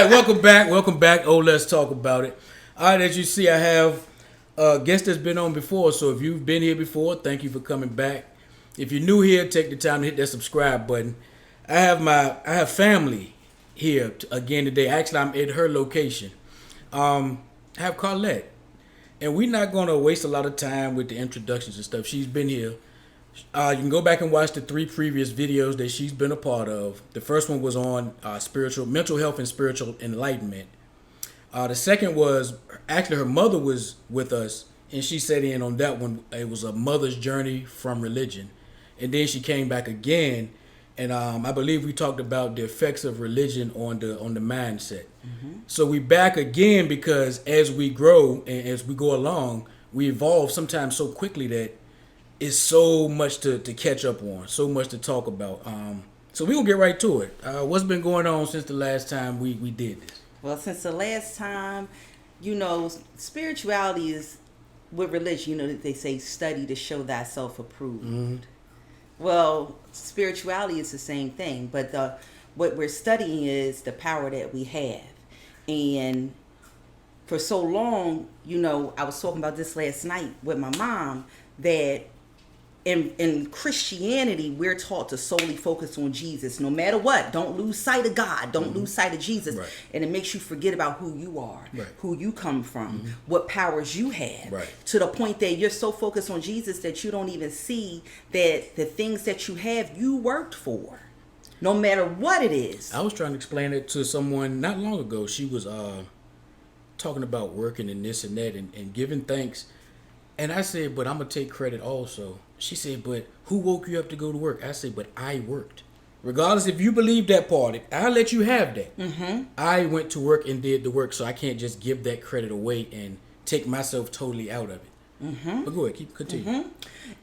right, welcome back. Oh, let's talk about it. All right, as you see, I have a guest that's been on before. So if you've been here before, thank you for coming back. If you're new here, take the time to hit that subscribe button. I have family here again today. Actually, I'm at her location. I have Karllette, and we're not gonna waste a lot of time with the introductions and stuff. She's been here. You can go back and watch the 3 previous videos that she's been a part of. The first one was on mental health and spiritual enlightenment. The second was actually her mother was with us, and she sat in on that one. It was a mother's journey from religion, and then she came back again, and I believe we talked about the effects of religion on the mindset. Mm-hmm. So we back again because as we grow and as we go along, we evolve sometimes so quickly that it's so much to catch up on, so much to talk about. So we're going to get right to it. What's been going on since the last time we did this? Well, since the last time, spirituality is with religion, that they say study to show thyself approved. Mm-hmm. Well, spirituality is the same thing, but what we're studying is the power that we have. And for so long, I was talking about this last night with my mom, that in Christianity, we're taught to solely focus on Jesus. No matter what, don't lose sight of God. Don't lose sight of Jesus. Right. And it makes you forget about who you are, who you come from, what powers you have. To the point that you're so focused on Jesus that you don't even see that the things that you have, you worked for. No matter what it is. I was trying to explain it to someone not long ago. She was talking about working and this and that and giving thanks. And I said, but I'm going to take credit also. She said, but who woke you up to go to work? I said, but I worked. Regardless if you believe that part, I'll let you have that. Mm-hmm. I went to work and did the work, so I can't just give that credit away and take myself totally out of it. Mm-hmm. But go ahead, continue. Mm-hmm.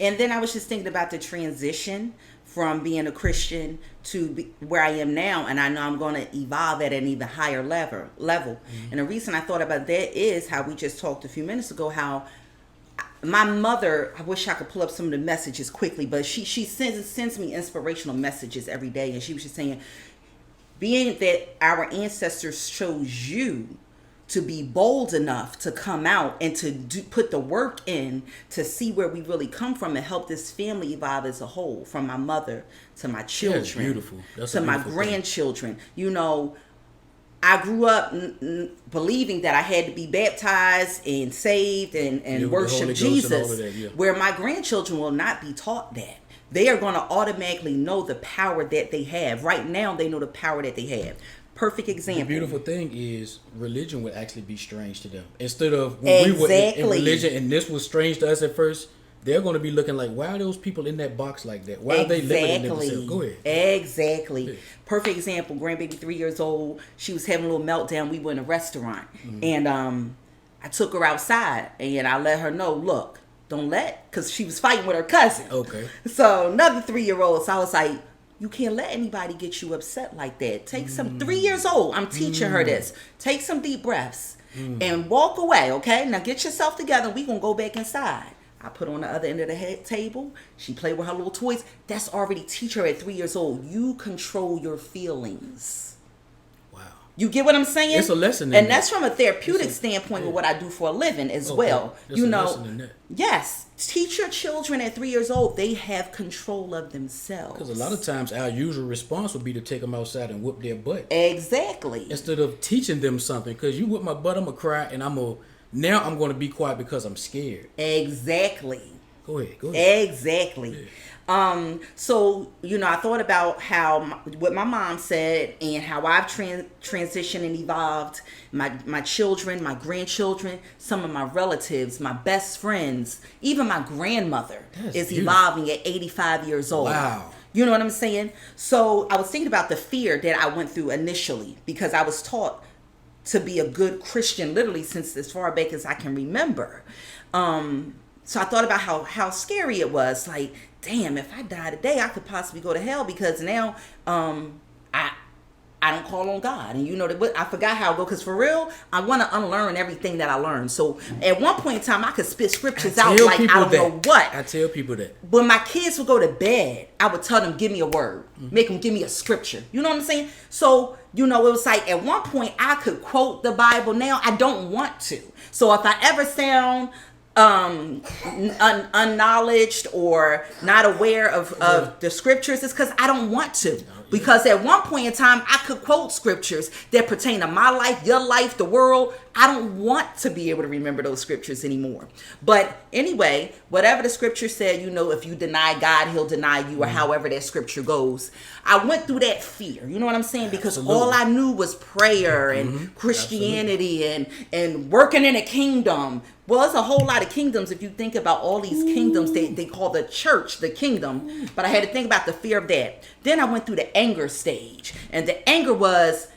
And then I was just thinking about the transition from being a Christian to where I am now, and I know I'm going to evolve at an even higher level. Mm-hmm. And the reason I thought about that is how we just talked a few minutes ago, how my mother, I wish I could pull up some of the messages quickly, but she sends me inspirational messages every day. And she was just saying, being that our ancestors chose you to be bold enough to come out and to put the work in to see where we really come from and help this family evolve as a whole, from my mother to my children, that's beautiful. That's to my grandchildren. I grew up believing that I had to be baptized and saved and worship Jesus, where my grandchildren will not be taught that. They are going to automatically know the power that they have. Right now, they know the power that they have. Perfect example. The beautiful thing is religion would actually be strange to them. Instead of when we were in religion and this was strange to us at first, they're going to be looking like, why are those people in that box like that? Why are they limiting themselves? Go ahead. Exactly. Yeah. Perfect example. Grandbaby, 3 years old. She was having a little meltdown. We were in a restaurant. Mm-hmm. And I took her outside. And I let her know, look, because she was fighting with her cousin. Okay. So another 3-year-old. So I was like, you can't let anybody get you upset like that. Take some, 3 years old. I'm teaching her this. Take some deep breaths and walk away, okay? Now get yourself together. We're going to go back inside. I put her on the other end of the table. She played with her little toys. That's already teach her at 3 years old. You control your feelings. Wow. You get what I'm saying? It's a lesson. And that's from a therapeutic standpoint with what I do for a living as well. There's a lesson in that. Yes. Teach your children at 3 years old. They have control of themselves. Because a lot of times our usual response would be to take them outside and whoop their butt. Exactly. Instead of teaching them something. Because you whip my butt, I'm going to cry and now I'm going to be quiet because I'm scared. Exactly. Go ahead. Exactly. Yeah. So, I thought about what my mom said and how I've transitioned and evolved. My children, my grandchildren, some of my relatives, my best friends, even my grandmother is evolving at 85 years old. Wow. You know what I'm saying? So I was thinking about the fear that I went through initially because I was taught to be a good Christian literally since as far back as I can remember. So I thought about how scary it was. Like, damn, if I die today, I could possibly go to hell because now I don't call on God. And you know, I forgot how it goes, because for real, I want to unlearn everything that I learned. So at one point in time, I could spit scriptures out like I don't know what. I tell people that. When my kids would go to bed, I would tell them, give me a word. Make them give me a scripture. You know what I'm saying? So, you know, it was like at one point I could quote the Bible. Now I don't want to. So if I ever sound unknowledged or not aware of the scriptures, it's because I don't want to. Because at one point in time, I could quote scriptures that pertain to my life, your life, the world. I don't want to be able to remember those scriptures anymore. But anyway, whatever the scripture said, you know, if you deny God, he'll deny you, or however that scripture goes. I went through that fear. You know what I'm saying? Because all I knew was prayer and Christianity and working in a kingdom. Well, it's a whole lot of kingdoms if you think about all these kingdoms they call the church, the kingdom. But I had to think about the fear of that. Then I went through the anger stage. And the anger was,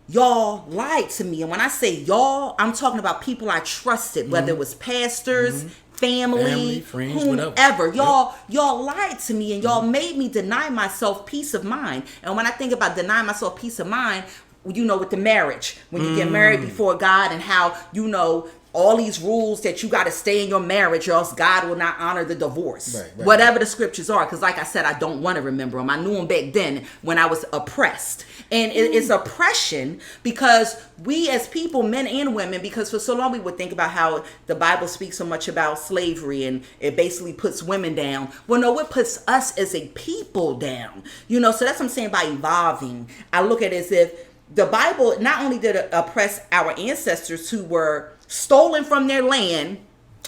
y'all lied to me. And when I say y'all, I'm talking about people I trusted, whether it was pastors, family, friends, whomever. Y'all lied to me, and y'all made me deny myself peace of mind. And when I think about denying myself peace of mind, you know, with the marriage, when you get married before God, and how, you know, all these rules that you got to stay in your marriage or else God will not honor the divorce. Right. Whatever the scriptures are. Because like I said, I don't want to remember them. I knew them back then when I was oppressed. And it's oppression because we as people, men and women, because for so long we would think about how the Bible speaks so much about slavery and it basically puts women down. Well, no, it puts us as a people down. You know, so that's what I'm saying by evolving. I look at it as if the Bible not only did it oppress our ancestors who were stolen from their land,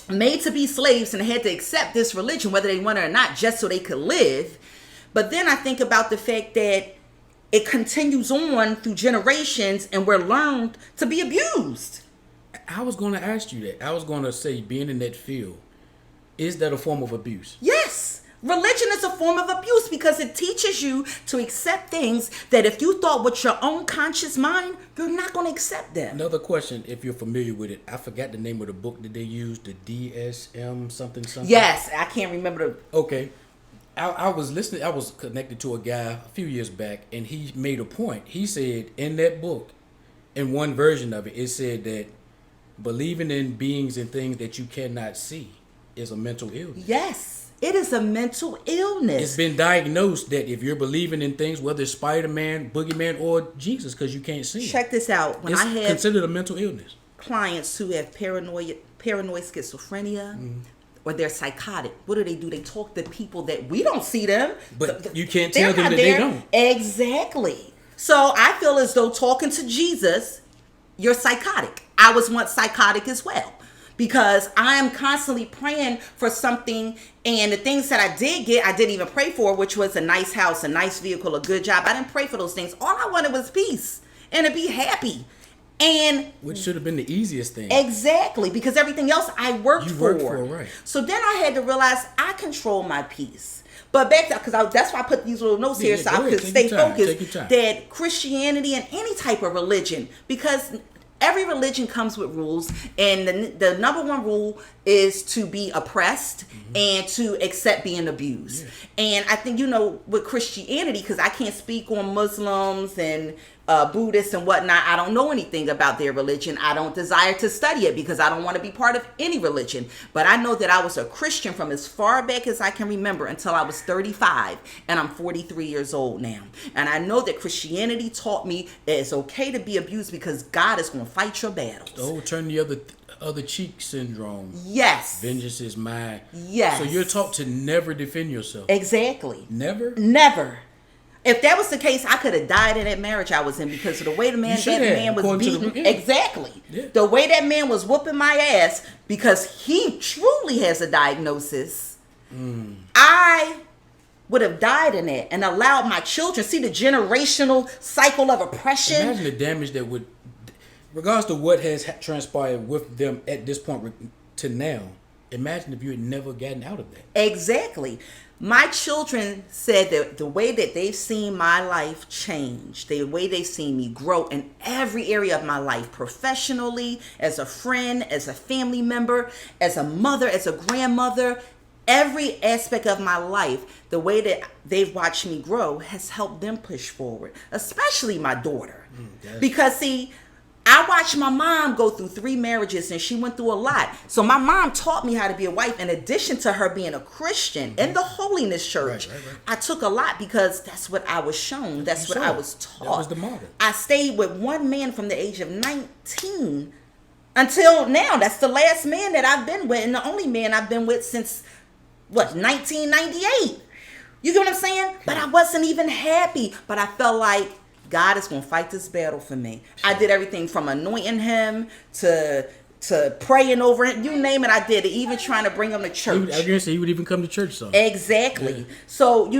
made to be slaves, and had to accept this religion whether they wanted it or not, just so they could live. But then I think about the fact that it continues on through generations, and we're learned to be abused. I was going to ask you that. I was going to say, being in that field, is that a form of abuse? Yes. Religion is a form of abuse because it teaches you to accept things that if you thought with your own conscious mind, you're not going to accept them. Another question, if you're familiar with it, I forgot the name of the book that they used, the DSM something. Yes, I can't remember the... Okay. I was listening, I was connected to a guy a few years back, and he made a point. He said in that book, in one version of it, it said that believing in beings and things that you cannot see is a mental illness. Yes. It is a mental illness. It's been diagnosed that if you're believing in things, whether it's Spider-Man, Boogeyman, or Jesus, because you can't see. Check this out. When it's considered a mental illness. Clients who have paranoid schizophrenia, or they're psychotic, what do? They talk to people that we don't see them. But you can't tell them that they don't. Exactly. So I feel as though talking to Jesus, you're psychotic. I was once psychotic as well. Because I am constantly praying for something, and the things that I did get, I didn't even pray for, which was a nice house, a nice vehicle, a good job. I didn't pray for those things. All I wanted was peace and to be happy. And which should have been the easiest thing. Exactly, because everything else I worked for. Right. So then I had to realize I control my peace. But back to, because that's why I put these little notes here so I could stay focused, that Christianity and any type of religion, because every religion comes with rules, and the number one rule is to be oppressed and to accept being abused. Yeah. And I think, you know, with Christianity, because I can't speak on Muslims and Buddhists and whatnot, I don't know anything about their religion. I don't desire to study it because I don't want to be part of any religion. But I know that I was a Christian from as far back as I can remember until I was 35, and I'm 43 years old now. And I know that Christianity taught me that it's okay to be abused because God is going to fight your battles. Oh, turn the other cheek syndrome. Yes. Vengeance is mine. Yes. So you're taught to never defend yourself. Exactly. Never? Never. If that was the case, I could have died in that marriage I was in because of the way the man was beating. Exactly. Yeah. The way that man was whooping my ass because he truly has a diagnosis. I would have died in that and allowed my children see the generational cycle of oppression. Imagine the damage that would, regardless of what has transpired with them at this point to now, imagine if you had never gotten out of that. Exactly. My children said that the way that they've seen my life change, the way they've seen me grow in every area of my life, professionally, as a friend, as a family member, as a mother, as a grandmother, every aspect of my life, the way that they've watched me grow has helped them push forward, especially my daughter. Because see, I watched my mom go through 3 marriages and she went through a lot. So my mom taught me how to be a wife in addition to her being a Christian in the holiness church. Right. I took a lot because that's what I was shown. That's what I was taught. That was the model. I stayed with one man from the age of 19 until now. That's the last man that I've been with and the only man I've been with since, 1998. You get what I'm saying? But I wasn't even happy. But I felt like God is going to fight this battle for me. I did everything from anointing him to praying over him. You name it, I did it. Even trying to bring him to church. I was going to say he would even come to church. So. Exactly. Yeah. So,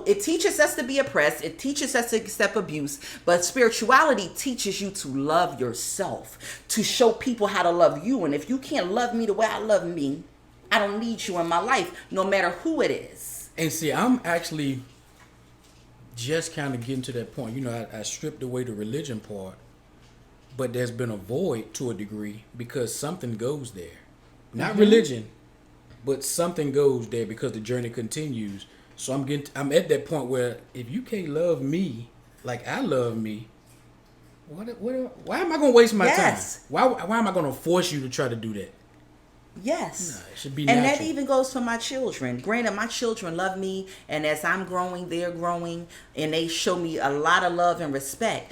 it teaches us to be oppressed. It teaches us to accept abuse. But spirituality teaches you to love yourself, to show people how to love you. And if you can't love me the way I love me, I don't need you in my life, no matter who it is. And see, I'm actually just kind of getting to that point. I stripped away the religion part, but there's been a void to a degree because something goes there. Not religion, but something goes there because the journey continues. So I'm at that point where if you can't love me like I love me, why am I going to waste my time? Why am I going to force you to try to do that? Yes. No, it should be natural. And that even goes for my children. Granted, my children love me, and as I'm growing, they're growing, and they show me a lot of love and respect.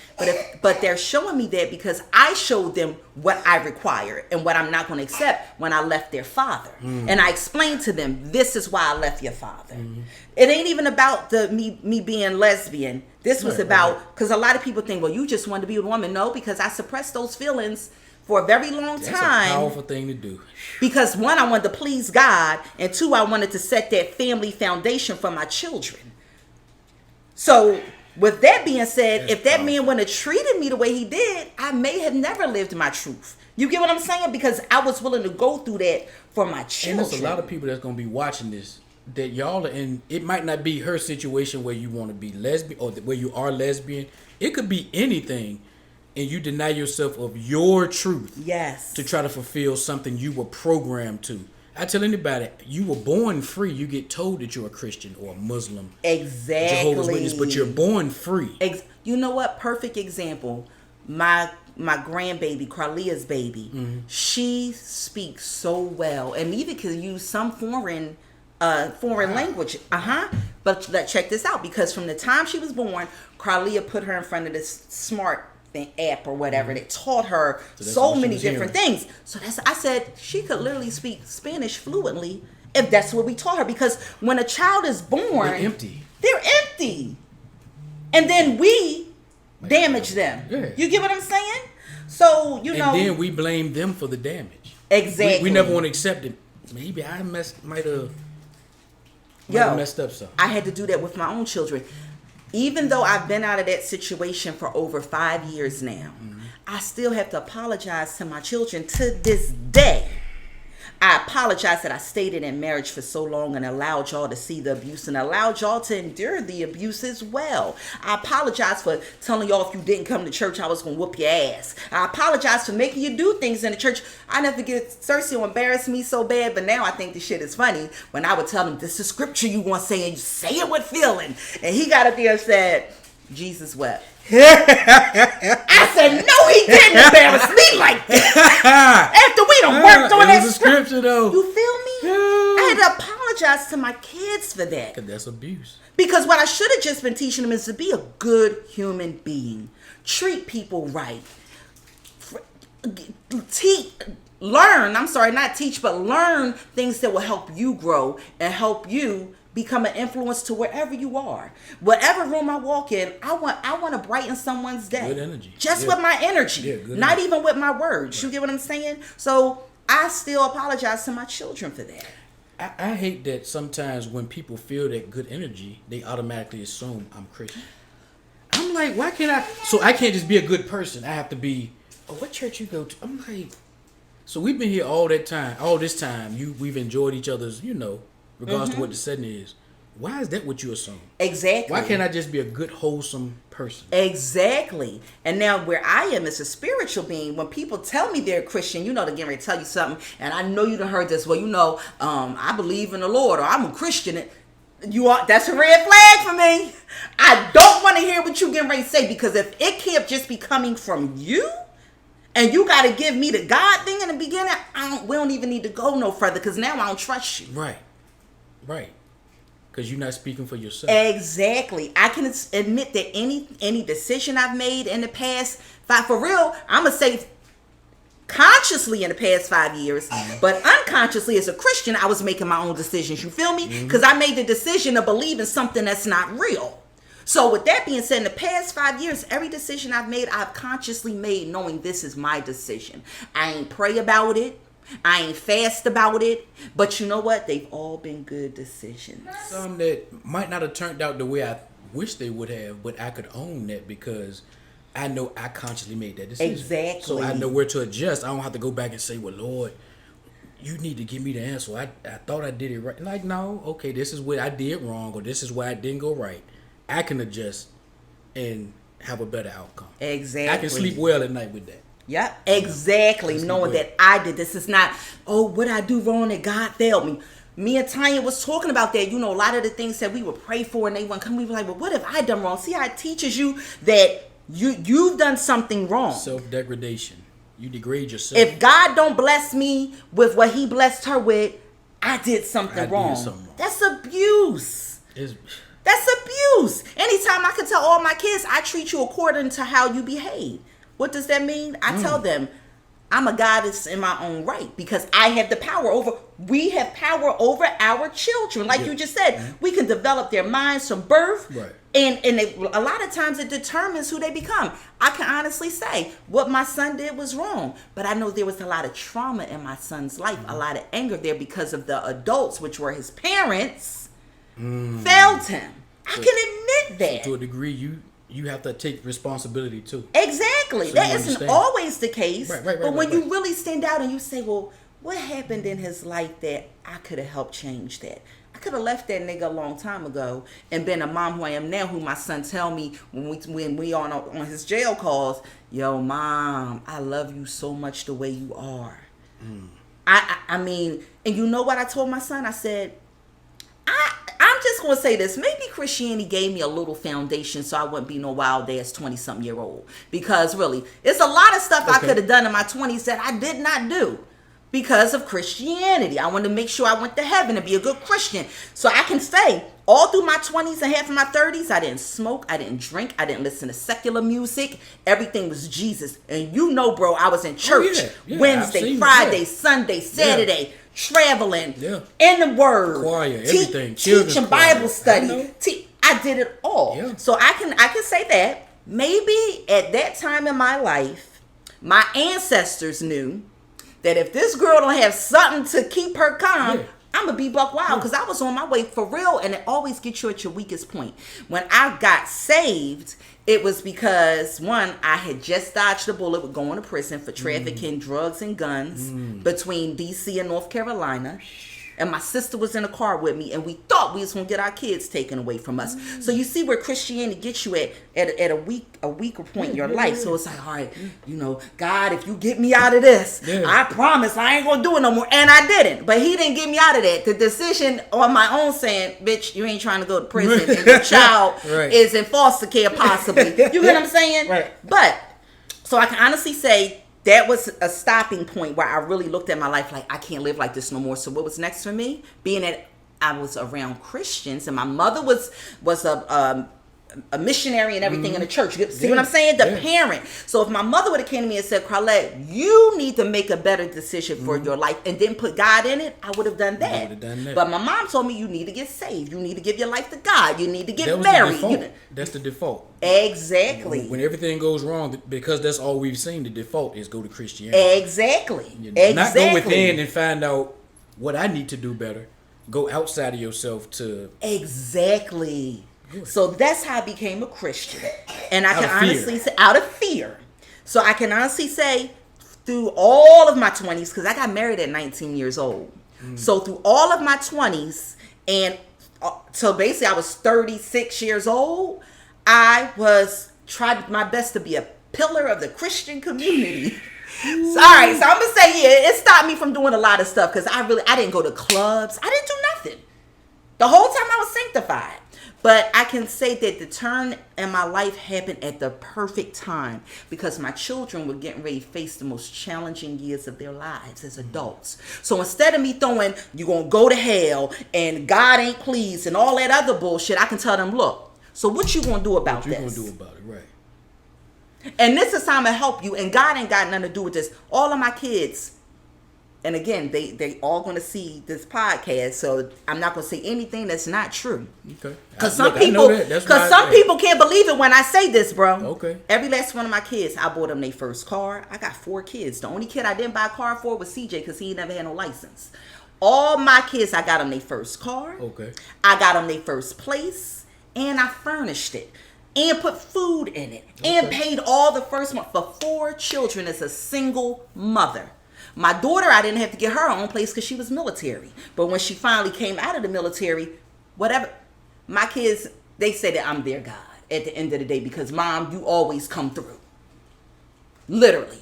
But they're showing me that because I showed them what I require and what I'm not going to accept when I left their father. And I explained to them, this is why I left your father. It ain't even about me being lesbian. This was about, because a lot of people think, well, you just wanted to be with a woman. No, because I suppressed those feelings for a very long time. That's a powerful thing to do. Because 1, I wanted to please God, and 2, I wanted to set that family foundation for my children. So, with that being said, if that man wouldn't have treated me the way he did, I may have never lived my truth. You get what I'm saying? Because I was willing to go through that for my children. And there's a lot of people that's going to be watching this that y'all are in. It might not be her situation where you want to be lesbian or where you are lesbian. It could be anything. And you deny yourself of your truth. Yes. To try to fulfill something you were programmed to. I tell anybody, you were born free. You get told that you're a Christian or a Muslim. Exactly. Jehovah's Witness, but you're born free. You know what? Perfect example. My grandbaby, Karllette's baby, she speaks so well. And even can use some foreign language. But check this out. Because from the time she was born, Karllette put her in front of this smart app or whatever that taught her so many different things. So I said she could literally speak Spanish fluently if that's what we taught her. Because when a child is born, they're empty, and then we damage them. Yeah. You get what I'm saying? So and then we blame them for the damage. Exactly. We never want to accept it. Maybe I might have messed up something. I had to do that with my own children. Even though I've been out of that situation for over 5 years now, I still have to apologize to my children to this day. I apologize that I stayed in marriage for so long and allowed y'all to see the abuse and allowed y'all to endure the abuse as well. I apologize for telling y'all if you didn't come to church, I was going to whoop your ass. I apologize for making you do things in the church. I never forget, Cersei embarrassed me so bad, but now I think the shit is funny when I would tell him, this is scripture you want to say, and you say it with feeling. And he got up there and said, Jesus wept. I said, no, he didn't embarrass me like that. After we done worked on that scripture, though. You feel me? I had to apologize to my kids for that. Because that's abuse. Because what I should have just been teaching them is to be a good human being. Treat people right. Learn things that will help you grow and help you become an influence to wherever you are. Whatever room I walk in, I want to brighten someone's day. Good energy. Just with my energy. Not even with my words. Right. You get what I'm saying? So I still apologize to my children for that. I hate that sometimes when people feel that good energy, they automatically assume I'm Christian. I'm like, why can't I? So I can't just be a good person. I have to be, what church you go to? I'm like, so we've been here all this time. We've enjoyed each other's, regardless to what the setting is. Why is that what you assume? Exactly. Why can't I just be a good, wholesome person? Exactly. And now where I am as a spiritual being, when people tell me they're a Christian, they're getting ready to tell you something, and I know you done heard this. Well, I believe in the Lord, or I'm a Christian. That's a red flag for me. I don't want to hear what you getting ready to say, because if it can't just be coming from you, and you got to give me the God thing in the beginning, we don't even need to go no further, because now I don't trust you. Right. Because you're not speaking for yourself. Exactly. I can admit that any decision I've made in the past for real, I'm going to say consciously in the past 5 years, but unconsciously as a Christian, I was making my own decisions. You feel me? Because I made the decision to believe in something that's not real. So with that being said, in the past 5 years, every decision I've made, I've consciously made knowing this is my decision. I ain't pray about it. I ain't fast about it. But you know what? They've all been good decisions. Some that might not have turned out the way I wish they would have, but I could own that because I know I consciously made that decision. Exactly. So I know where to adjust. I don't have to go back and say, well, Lord, you need to give me the answer. I thought I did it right. Like, no, okay, this is what I did wrong, or this is why I didn't go right. I can adjust and have a better outcome. Exactly. I can sleep well at night with that. Yep, exactly. Knowing that I did this. Is not, what I do wrong that God failed me. Me and Tanya was talking about that. A lot of the things that we would pray for and they wouldn't come. We were like, well, what have I done wrong? See how it teaches you that you've done something wrong. Self-degradation. You degrade yourself. If God don't bless me with what he blessed her with, I did something wrong. That's abuse. That's abuse. Anytime I can tell all my kids, I treat you according to how you behave. What does that mean? I tell them, I'm a goddess in my own right, because I have the power we have power over our children. Like you just said, we can develop their minds from birth. Right. And a lot of times it determines who they become. I can honestly say what my son did was wrong, but I know there was a lot of trauma in my son's life, a lot of anger there because of the adults, which were his parents, failed him. I can admit that. So to a degree, you have to take responsibility too. Exactly. So that isn't always the case. Right, but when you really stand out and you say, well, what happened in his life that I could have helped change that? I could have left that nigga a long time ago and been a mom who I am now, who my son tell me when we on his jail calls, yo, Mom, I love you so much the way you are. I mean, and you know what I told my son? I said, I'm just going to say this. Maybe Christianity gave me a little foundation so I wouldn't be no wild ass 20-something year old. Because really, it's a lot of stuff I could have done in my 20s that I did not do because of Christianity. I wanted to make sure I went to heaven and be a good Christian. So I can say all through my 20s and half of my 30s, I didn't smoke, I didn't drink, I didn't listen to secular music. Everything was Jesus. And bro, I was in church Wednesday, Friday, Sunday, Saturday. Traveling, in the Word, choir, everything, teaching Bible study. I did it all. Yeah. So I can say that maybe at that time in my life, my ancestors knew that if this girl don't have something to keep her calm, I'm gonna be buck wild, because I was on my way for real, and it always gets you at your weakest point. When I got saved, it was because, one, I had just dodged a bullet with going to prison for trafficking drugs and guns between D.C. and North Carolina. And my sister was in a car with me, and we thought we was going to get our kids taken away from us. So you see where Christianity gets you at a weaker point in your life. So it's like, all right, God, if you get me out of this, I promise I ain't going to do it no more. And I didn't. But he didn't get me out of that. The decision on my own saying, bitch, you ain't trying to go to prison, and your child is in foster care possibly. You get what I'm saying? Right. But, so I can honestly say, that was a stopping point where I really looked at my life like, I can't live like this no more. So what was next for me? Being that I was around Christians, and my mother was a missionary and everything in the church. See what I'm saying? The parent. So if my mother would have came to me and said, Karllette, you need to make a better decision for your life, and then put God in it, I would have done that. But my mom told me, you need to get saved. You need to give your life to God. You need to get married. That's the default. Exactly. When everything goes wrong, because that's all we've seen, the default is go to Christianity. Exactly. Not go within and find out what I need to do better. Go outside of yourself to... Exactly. So that's how I became a Christian. And I can honestly say, out of fear. So I can honestly say, through all of my 20s, because I got married at 19 years old. So through all of my 20s and So basically I was 36 years old. I was tried my best to be a pillar of the Christian community. Sorry, so I'm gonna say, yeah, it stopped me from doing a lot of stuff because I didn't go to clubs. I didn't do nothing. The whole time I was sanctified. But I can say that the turn in my life happened at the perfect time because my children were getting ready to face the most challenging years of their lives as adults. So instead of me throwing, you're going to go to hell and God ain't pleased and all that other bullshit, I can tell them, look, so what you going to do about this? What you going to do about it, right. And this is how I'm going to help you. And God ain't got nothing to do with this. All of my kids, and again, they all going to see this podcast, so I'm not going to say anything that's not true. Okay. Because some people can't believe it when I say this, bro. Okay. Every last one of my kids, I bought them their first car. I got 4 kids. The only kid I didn't buy a car for was CJ because he never had no license. All my kids, I got them their first car. Okay. I got them their first place, and I furnished it. And put food in it. Okay. And paid all the first month for 4 children as a single mother. My daughter, I didn't have to get her own place because she was military. But when she finally came out of the military, whatever, my kids, they say that I'm their God at the end of the day because, Mom, you always come through. Literally.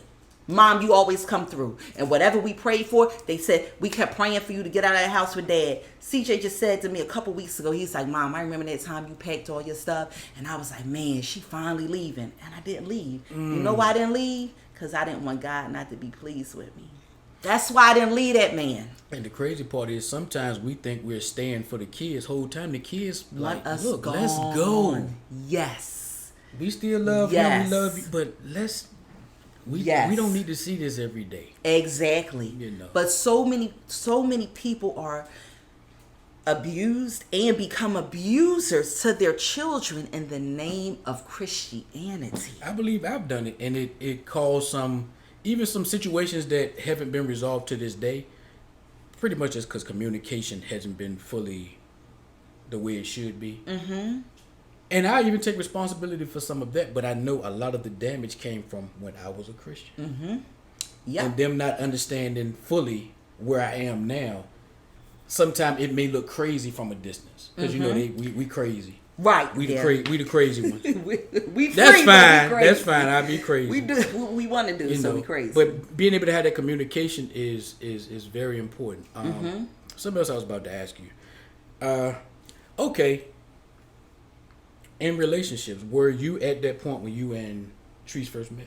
Mom, you always come through. And whatever we prayed for, they said, we kept praying for you to get out of the house with Dad. CJ just said to me a couple weeks ago, he's like, Mom, I remember that time you packed all your stuff. And I was like, man, she finally leaving. And I didn't leave. You know why I didn't leave? Because I didn't want God not to be pleased with me. That's why I didn't leave that man. And the crazy part is sometimes we think we're staying for the kids. Whole time the kids like, look, let's go. Yes. We still love him. We love you, but we don't need to see this every day. Exactly. You know. But so many people are abused and become abusers to their children in the name of Christianity. I believe I've done it, and it caused some situations that haven't been resolved to this day, pretty much just because communication hasn't been fully the way it should be. Mm-hmm. And I even take responsibility for some of that, but I know a lot of the damage came from when I was a Christian. Mm-hmm. Yeah. And them not understanding fully where I am now. Sometimes it may look crazy from a distance because you know we crazy. Right. We the crazy ones. we That's free, fine. Crazy. That's fine. I'll be crazy. We do what we want to do, so we crazy. But being able to have that communication is very important. Something else I was about to ask you. Okay. In relationships, were you at that point when you and Treese first met?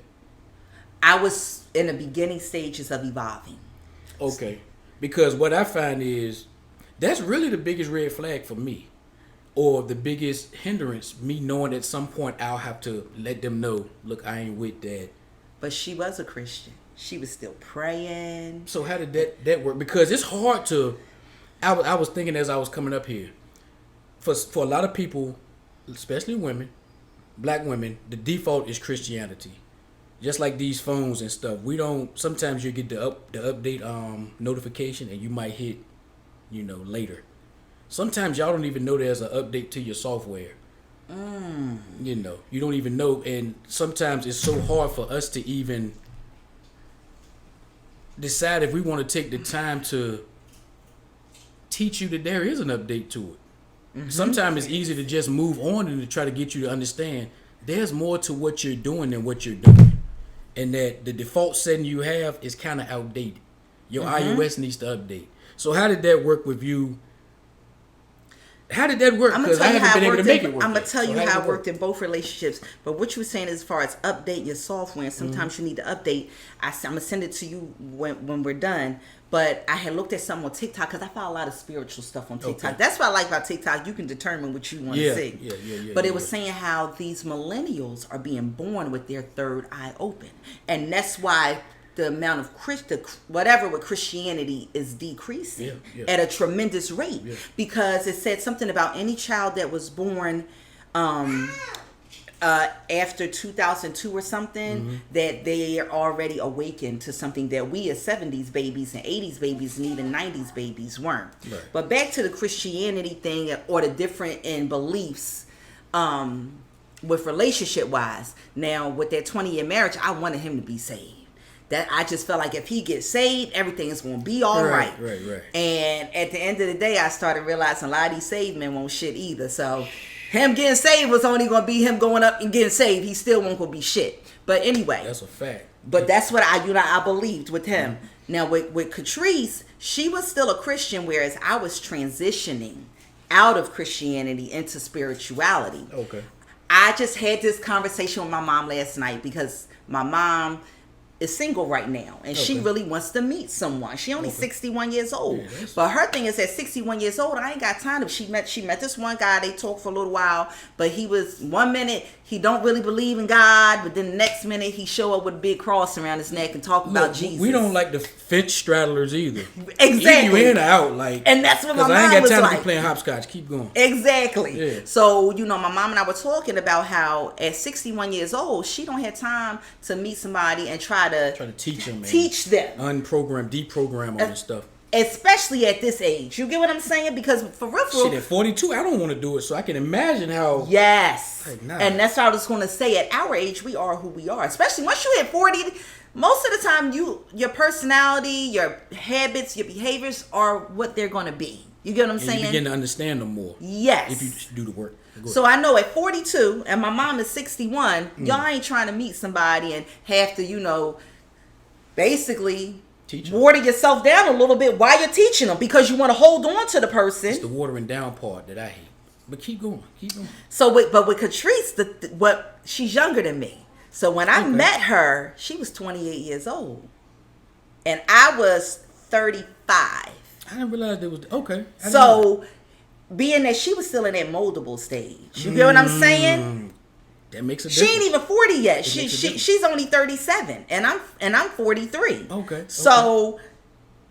I was in the beginning stages of evolving. Okay. Because what I find is that's really the biggest red flag for me. Or the biggest hindrance, me knowing at some point I'll have to let them know, look, I ain't with that. But she was a Christian. She was still praying. So how did that work? Because it's hard to, I was thinking as I was coming up here, for a lot of people, especially women, black women, the default is Christianity. Just like these phones and stuff. Sometimes you get the update notification and you might hit, later. Sometimes y'all don't even know there's an update to your software. You don't even know. And sometimes it's so hard for us to even decide if we want to take the time to teach you that there is an update to it. Mm-hmm. Sometimes it's easy to just move on and to try to get you to understand there's more to what you're doing than what you're doing. And that the default setting you have is kind of outdated. Your iOS needs to update. So how did that work with you? How did that work? Because I haven't been able to make it work. I'm going to tell you how it worked in both relationships. But what you were saying as far as update your software, and sometimes you need to update. I'm going to send it to you when we're done. But I had looked at something on TikTok because I found a lot of spiritual stuff on TikTok. Okay. That's what I like about TikTok. You can determine what you want to see. But it was saying how these millennials are being born with their third eye open. And that's why the amount of whatever with Christianity is decreasing at a tremendous rate because it said something about any child that was born after 2002 or something that they are already awakened to something that we as 70s babies and 80s babies and even 90s babies weren't. Right. But back to the Christianity thing or the different in beliefs with relationship wise. Now with that 20-year marriage, I wanted him to be saved. that I just felt like if he gets saved, everything is going to be all right. Right. And at the end of the day, I started realizing a lot of these saved men won't shit either. So him getting saved was only going to be him going up and getting saved. He still won't going to be shit. But anyway. That's a fact. But that's what I believed with him. Now with Catrice, she was still a Christian, whereas I was transitioning out of Christianity into spirituality. Okay. I just had this conversation with my mom last night because my mom is single right now, and she really wants to meet someone. She only 61 years old, but her thing is at 61 years old, I ain't got time. If she met this one guy, they talked for a little while, but he was 1 minute he don't really believe in God, but then the next minute he show up with a big cross around his neck and talk about Jesus. We don't like the fence straddlers either. Exactly. Either you in or out, like, and that's what my mom was like. I ain't got time to be playing hopscotch. Keep going. Exactly. Yeah. So, my mom and I were talking about how at 61 years old, she don't have time to meet somebody and try to teach them, unprogram, deprogram all this stuff. Especially at this age. You get what I'm saying? Because for real, shit, at 42, I don't want to do it, so I can imagine how. Yes. Like, nah. And that's what I was going to say. At our age, we are who we are. Especially once you hit 40, most of the time, your personality, your habits, your behaviors are what they're going to be. You get what I'm saying? You begin to understand them more. Yes. If you do the work. So I know at 42, and my mom is 61, y'all ain't trying to meet somebody and have to, basically water yourself down a little bit while you're teaching them, because you want to hold on to the person. It's the watering down part that I hate. But keep going. So, but with Catrice, she's younger than me. So when I met her, she was 28 years old, and I was 35. I didn't realize there was So, being that she was still in that moldable stage, you get what I'm saying? That makes a difference. She ain't even 40 yet. She's only 37, and I'm 43. Okay. So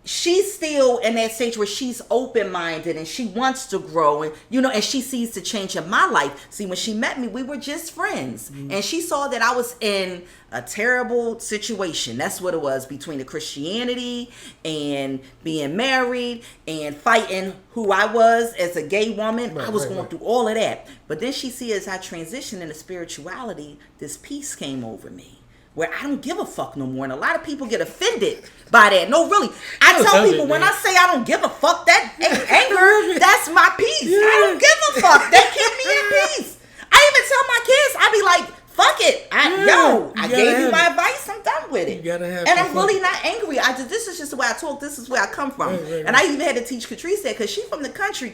she's still in that stage where she's open-minded and she wants to grow, and and she sees the change in my life. See, when she met me, we were just friends, and she saw that I was in a terrible situation. That's what it was, between the Christianity and being married and fighting who I was as a gay woman. I was going through all of that. But then she see, as I transitioned into spirituality, this peace came over me, where I don't give a fuck no more. And a lot of people get offended by that. No, really. I tell people, when I say I don't give a fuck, that anger, that's my peace. Yeah. I don't give a fuck. That keep me in peace. I even tell my kids, I be like, fuck it. I gave you my advice. I'm done with it. You gotta have, and I'm really not angry. This is just the way I talk. This is where I come from. Right. And I even had to teach Catrice that, because she's from the country.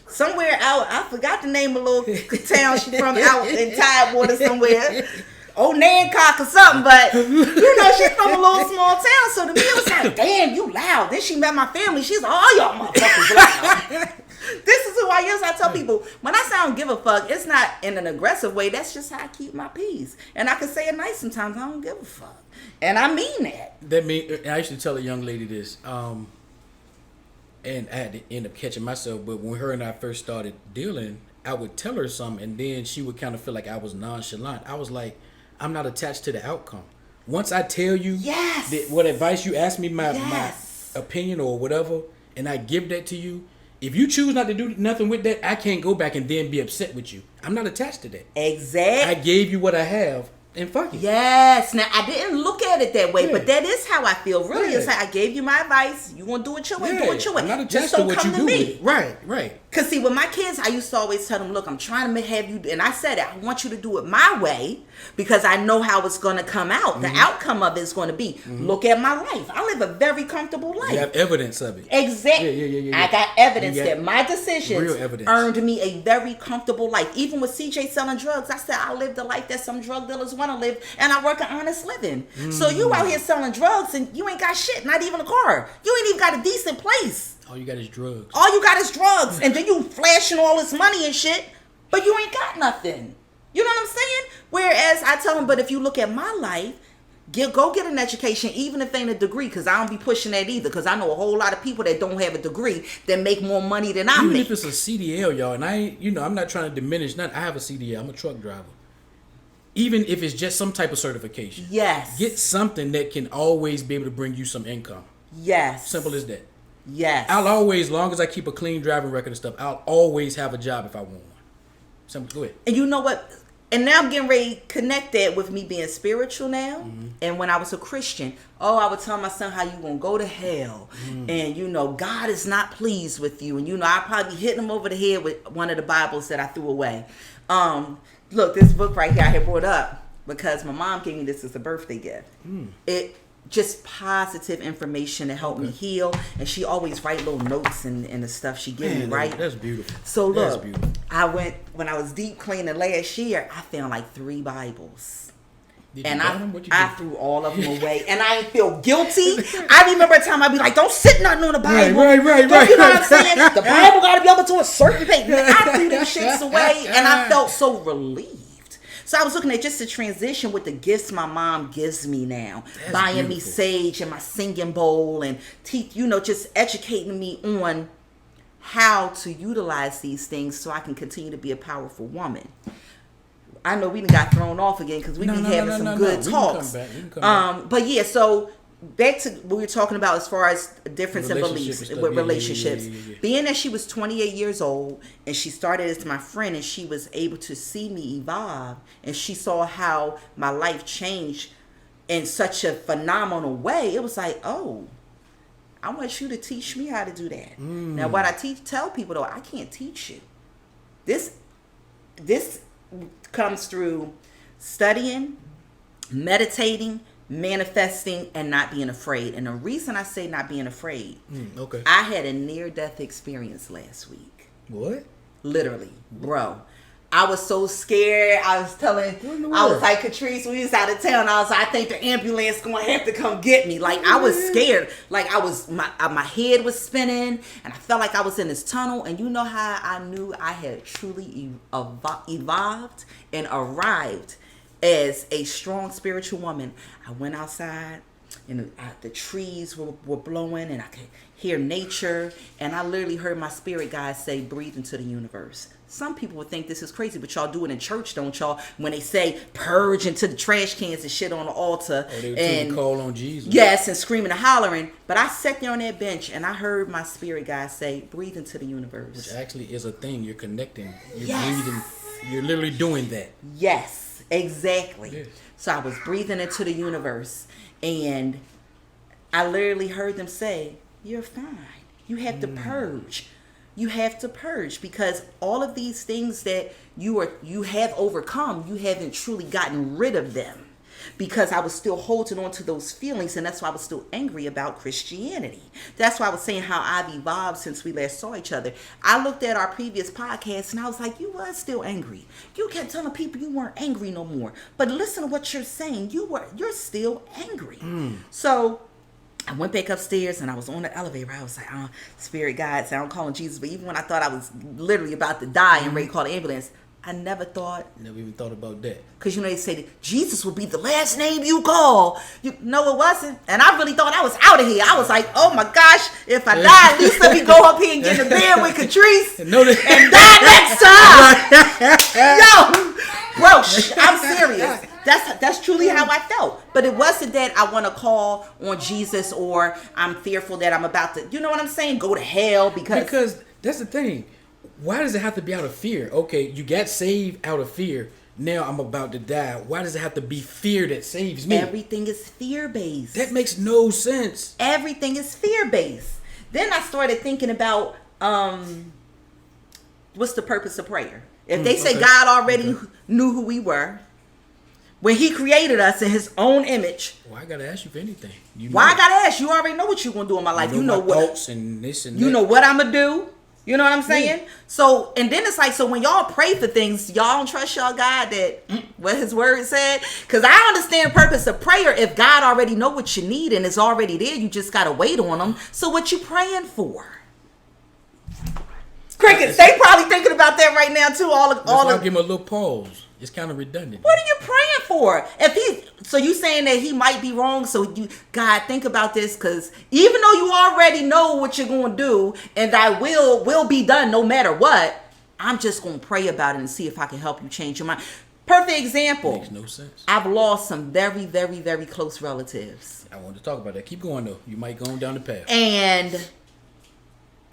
Somewhere out, I forgot the name of the little town she's from, out in Tidewater somewhere. Old Nancock or something, but she's from a little small town. So to me, it was like, damn, you loud. Then she met my family. She's like, oh, y'all motherfuckers loud. This is who I am. I tell people, when I say I don't give a fuck, it's not in an aggressive way. That's just how I keep my peace. And I can say it nice sometimes. I don't give a fuck, and I mean that. I used to tell a young lady this, and I had to end up catching myself. But when her and I first started dealing, I would tell her something, and then she would kind of feel like I was nonchalant. I was like, I'm not attached to the outcome. Once I tell you what advice you ask me, my opinion or whatever, and I give that to you, if you choose not to do nothing with that, I can't go back and then be upset with you. I'm not attached to that. Exactly. I gave you what I have, and fuck it. Yes. Now, I didn't look at it that way, but that is how I feel. Really, it's like, I gave you my advice. You want to do it your way, do it your way. I'm not attached just to don't what come you to do me. with it. Right. Because, see, with my kids, I used to always tell them, look, I'm trying to have you, and I said it, I want you to do it my way, because I know how it's going to come out. The outcome of it is going to be, look at my life. I live a very comfortable life. You have evidence of it. Exactly. Yeah. I got evidence that my decisions evidence earned me a very comfortable life. Even with CJ selling drugs, I said I live the life that some drug dealers want to live, and I work an honest living. So you out here selling drugs, and you ain't got shit, not even a car. You ain't even got a decent place. All you got is drugs. And then you flashing all this money and shit, but you ain't got nothing. You know what I'm saying? Whereas I tell them, but if you look at my life, go get an education, even if it ain't a degree, because I don't be pushing that either, because I know a whole lot of people that don't have a degree that make more money than I make. Even if it's a CDL, y'all, and I ain't, I'm not trying to diminish nothing. I have a CDL. I'm a truck driver. Even if it's just some type of certification. Yes. Get something that can always be able to bring you some income. Yes. Simple as that. Yes. I'll always, long as I keep a clean driving record and stuff, I'll always have a job if I want one. Simple. Go ahead. And you know what? And now I'm getting ready to connect that with me being spiritual now. And when I was a Christian, I would tell my son how you gonna go to hell. And God is not pleased with you. And I'd probably be hitting him over the head with one of the Bibles that I threw away. Look, this book right here I had brought up because my mom gave me this as a birthday gift. It just positive information to help me heal, and she always write little notes and the stuff she give me, right? That's beautiful. So look, beautiful. when I was deep cleaning last year, I found like 3 Bibles. And I threw all of them away, and I didn't feel guilty. I remember a time I'd be like, "Don't sit nothing on the Bible." Right. You know what I'm saying? The Bible got to be able to a certain page. I threw them shits away, and I felt so relieved. So I was looking at just the transition with the gifts my mom gives me now, buying me sage and my singing bowl, and just educating me on how to utilize these things so I can continue to be a powerful woman. I know we done got thrown off again because we be having some good talks. We can come back. But yeah, so back to what we were talking about as far as a difference in beliefs with relationships. Yeah. Being that she was 28 years old and she started as my friend and she was able to see me evolve and she saw how my life changed in such a phenomenal way, it was like, oh, I want you to teach me how to do that. Now, what I tell people though, I can't teach you. This comes through studying, meditating, manifesting, and not being afraid. And the reason I say not being afraid, I had a near-death experience last week. What? Literally, bro. I was so scared. I was like, Catrice, we was out of town. I was like, I think the ambulance gonna have to come get me. Like, I was scared. Like, my head was spinning, and I felt like I was in this tunnel. And you know how I knew I had truly evolved and arrived as a strong spiritual woman? I went outside, and the trees were blowing, and I could hear nature, and I literally heard my spirit guide say, breathe into the universe. Some people would think this is crazy, but y'all do it in church, don't y'all? When they say purge into the trash cans and shit on the altar. And call on Jesus. Yes, and screaming and hollering. But I sat there on that bench and I heard my spirit guide say, breathe into the universe. Which actually is a thing. You're connecting. You're yes. breathing. You're literally doing that. Yes, exactly. Yes. So I was breathing into the universe and I literally heard them say, you're fine. You have to purge. You have to purge because all of these things that you have overcome, you haven't truly gotten rid of them because I was still holding on to those feelings, and that's why I was still angry about Christianity. That's why I was saying how I've evolved since we last saw each other. I looked at our previous podcast and I was like, you were still angry. You kept telling people you weren't angry no more. But listen to what you're saying. You're still angry. So I went back upstairs and I was on the elevator. I was like, spirit guides. I don't call him Jesus. But even when I thought I was literally about to die and ready to call the ambulance, I never even thought about that. Because they say that Jesus will be the last name you call. No, it wasn't. And I really thought I was out of here. I was like, oh my gosh, if I die, at least let me go up here and get in the bed with Catrice and die next time. Yo, bro, I'm serious. That's truly how I felt. But it wasn't that I want to call on Jesus or I'm fearful that I'm about to, you know what I'm saying, go to hell because that's the thing. Why does it have to be out of fear? Okay, you got saved out of fear. Now I'm about to die. Why does it have to be fear that saves me? Everything is fear-based. That makes no sense. Everything is fear-based. Then I started thinking about what's the purpose of prayer? If they say God already knew who we were, when he created us in his own image. Well, I gotta ask you for anything. I gotta ask? You already know what you're gonna do in my life. You know what thoughts and this and you that. know what I'm gonna do. You know what I'm saying? Yeah. So, and then it's like, so when y'all pray for things, y'all don't trust y'all God that what his word said? Because I understand purpose of prayer. If God already know what you need and it's already there, you just got to wait on him. So what you praying for? Crickets, they probably thinking about that right now too. I'll give him a little pause. It's kind of redundant. What are you praying for? So you saying that he might be wrong? So God, think about this, because even though you already know what you're going to do, and thy will be done no matter what, I'm just going to pray about it and see if I can help you change your mind. Perfect example. Makes no sense. I've lost some very, very, very close relatives. I want to talk about that. Keep going though. You might go on down the path. And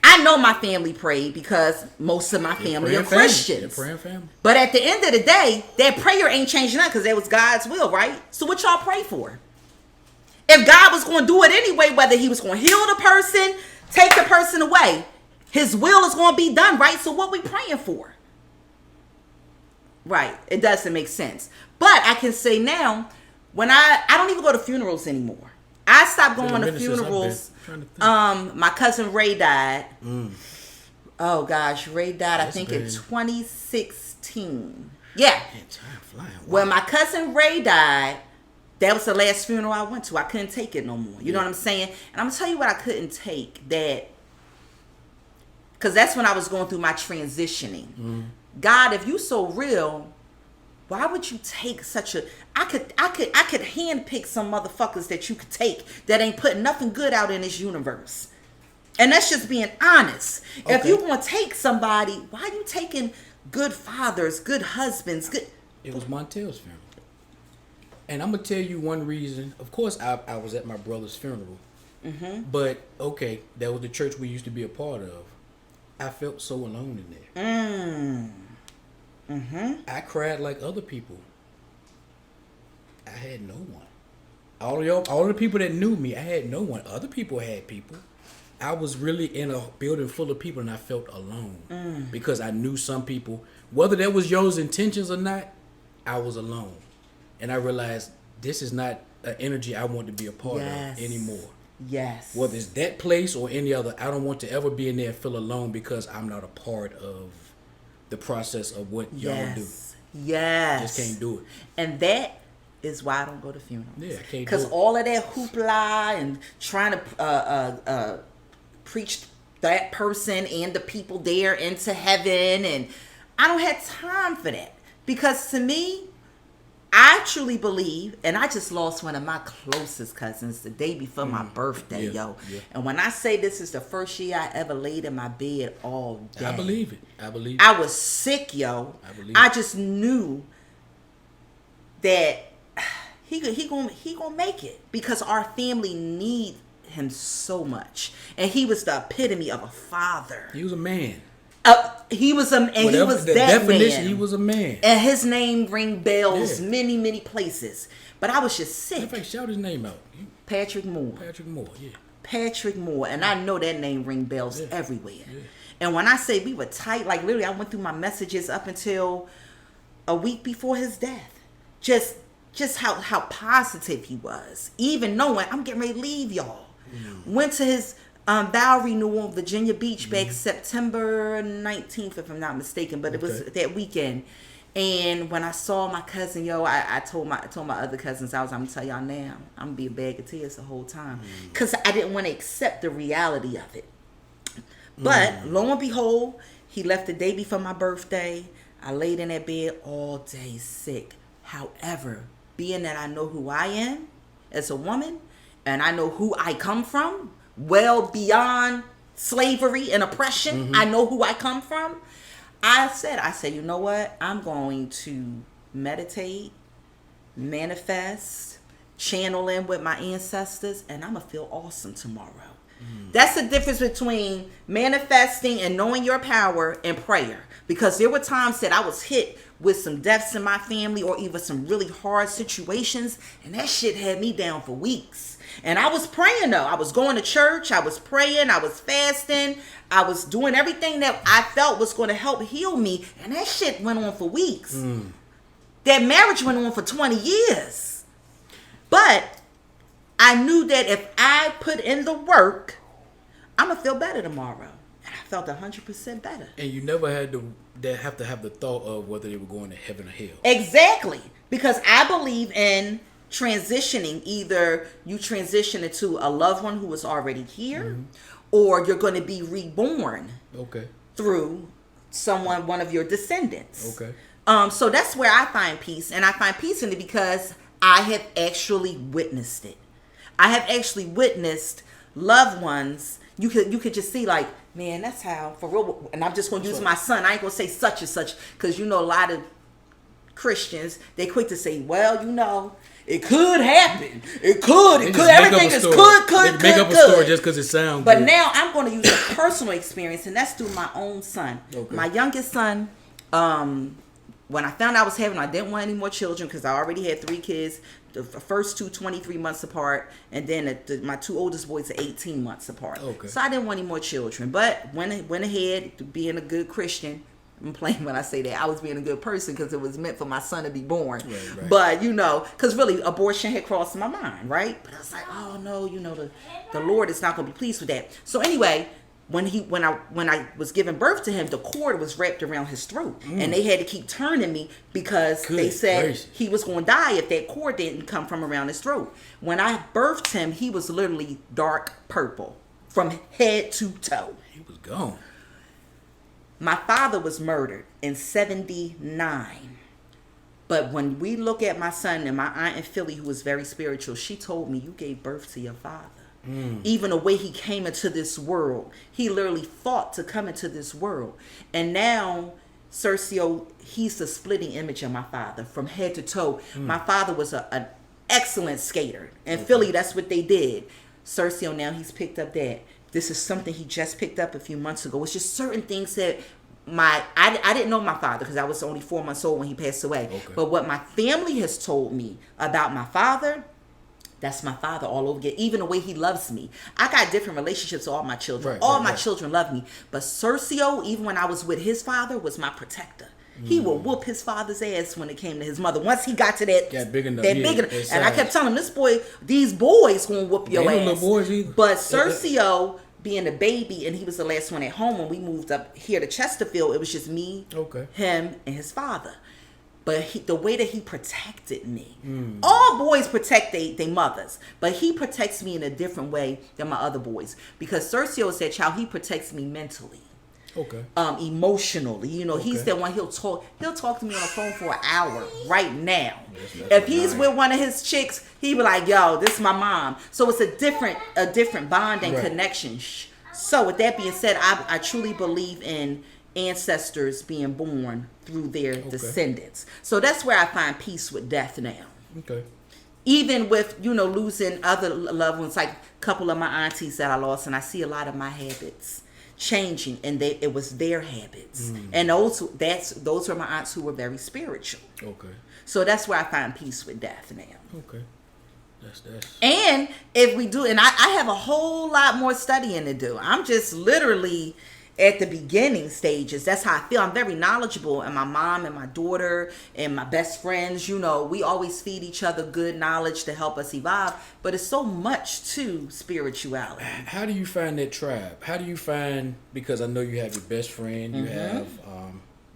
I I know my family prayed because most of my family are Christians. Praying family. But at the end of the day, that prayer ain't changing nothing because that was God's will, right? So what y'all pray for? If God was going to do it anyway, whether he was going to heal the person, take the person away, his will is going to be done, right? So what we praying for? Right. It doesn't make sense. But I can say now, when I don't even go to funerals anymore. I stopped going to funerals. My cousin Ray died. Oh gosh, Ray died I think in 2016. Yeah. Man, time flying. Wow. When my cousin Ray died, that was the last funeral I went to. I couldn't take it no more. You know what I'm saying? And I'm gonna tell you what I couldn't take, that because that's when I was going through my transitioning. God, if you so real, why would you take such a... I could handpick some motherfuckers that you could take that ain't putting nothing good out in this universe. And that's just being honest. Okay. If you want to take somebody, why are you taking good fathers, good husbands, good... It was Montel's funeral. And I'm going to tell you one reason. Of course, I was at my brother's funeral. But, okay, that was the church we used to be a part of. I felt so alone in there. I cried like other people. I had no one. All the people that knew me, I had no one. Other people had people. I was really in a building full of people and I felt alone. Because I knew some people, whether that was yours intentions or not, I was alone. And I realized this is not an energy I want to be a part of anymore. Yes. Whether it's that place or any other, I don't want to ever be in there and feel alone because I'm not a part of the process of what y'all do. Yes. Just can't do it. And that is why I don't go to funerals. Yeah, I can't do it. Because all of that hoopla and trying to preach that person and the people there into heaven, and I don't have time for that. Because to me, I truly believe, and I just lost one of my closest cousins the day before my birthday, yo. Yeah. And when I say this is the first year I ever laid in my bed all day. I believe it. I was sick, yo. I just knew that he gonna make it because our family need him so much. And he was the epitome of a father. He was a man. He was that definition, man. He was a man, and his name ring bells many places. But I was just sick. In fact, shout his name out. Patrick Moore. Patrick Moore, and I know that name ring bells everywhere. Yeah. And when I say we were tight, like literally, I went through my messages up until a week before his death. Just how positive he was, even knowing I'm getting ready to leave y'all. Went to his vow renewal in Virginia Beach back September 19th, if I'm not mistaken, but it was that weekend. And when I saw my cousin, yo, I told my other cousins, I'm gonna tell y'all now, I'm gonna be a bag of tears the whole time, because I didn't want to accept the reality of it. But lo and behold, he left the day before my birthday. I laid in that bed all day sick. However, being that I know who I am as a woman, and I know who I come from, well beyond slavery and oppression, I know who I come from. I said, you know what? I'm going to meditate, manifest, channel in with my ancestors, and I'm going to feel awesome tomorrow. That's the difference between manifesting and knowing your power and prayer. Because there were times that I was hit with some deaths in my family or even some really hard situations, and that shit had me down for weeks. And I was praying though. I was going to church. I was praying. I was fasting. I was doing everything that I felt was going to help heal me. And that shit went on for weeks. That marriage went on for 20 years. But I knew that if I put in the work, I'm going to feel better tomorrow. And I felt 100% better. And you never had to have the thought of whether they were going to heaven or hell. Exactly. Because I believe in transitioning. Either you transition into a loved one who was already here, or you're going to be reborn through one of your descendants. So that's where I find peace. And I find peace in it because I have actually witnessed it. I have actually witnessed loved ones. You could just see, like, man, that's how, for real. And I'm just going to use my son. I ain't going to say such and such, because you know a lot of Christians, they quick to say, well, it could happen. It could. Everything is could. Make up a story just because it sounds good. But now I'm going to use a personal experience, and that's through my own son. Okay. My youngest son, when I found out I didn't want any more children because I already had 3 kids. The first 2, 23 months apart, and then my 2 oldest boys are 18 months apart. Okay. So I didn't want any more children, but went ahead being a good Christian. I'm playing when I say that. I was being a good person because it was meant for my son to be born. Right. But, because really abortion had crossed my mind, right? But I was like, oh no, the Lord is not going to be pleased with that. So anyway, when I was giving birth to him, the cord was wrapped around his throat. And they had to keep turning me because they said he was going to die if that cord didn't come from around his throat. When I birthed him, he was literally dark purple from head to toe. He was gone. My father was murdered in 1979. But when we look at my son and my aunt in Philly, who was very spiritual, she told me, you gave birth to your father. Even the way he came into this world, he literally fought to come into this world. And now, Sergio, he's the splitting image of my father from head to toe. My father was an excellent skater. In Philly, that's what they did. Sergio, now he's picked up that. This is something he just picked up a few months ago. It's just certain things that I didn't know my father because I was only 4 months old when he passed away. Okay. But what my family has told me about my father, that's my father all over again. Even the way he loves me. I got different relationships with all my children. All my children love me. But Sergio, even when I was with his father, was my protector. He would whoop his father's ass when it came to his mother. Once he got to that big enough. And I kept telling him, these boys gonna whoop your ass. Little boys either. But Sergio, being a baby, and he was the last one at home when we moved up here to Chesterfield, it was just me, him, and his father. But the way that he protected me, all boys protect their mothers, but he protects me in a different way than my other boys. Because Sergio is that child, he protects me mentally. Emotionally, he's the one. He'll talk to me on the phone for an hour right now. If he's with one of his chicks, he be like, yo, this is my mom. So it's a different bond and connection. So with that being said, I truly believe in ancestors being born through their descendants. So that's where I find peace with death now. Even with, losing other loved ones, like a couple of my aunties that I lost, and I see a lot of my habits changing, and it was their habits. And those were my aunts who were very spiritual. So that's where I find peace with death now. That's and if we do, and I have a whole lot more studying to do. I'm just literally at the beginning stages. That's how I feel. I'm very knowledgeable, and my mom and my daughter and my best friends, we always feed each other good knowledge to help us evolve. But it's so much to spirituality. How do you find that tribe? How do you find, because I know you have your best friend, you have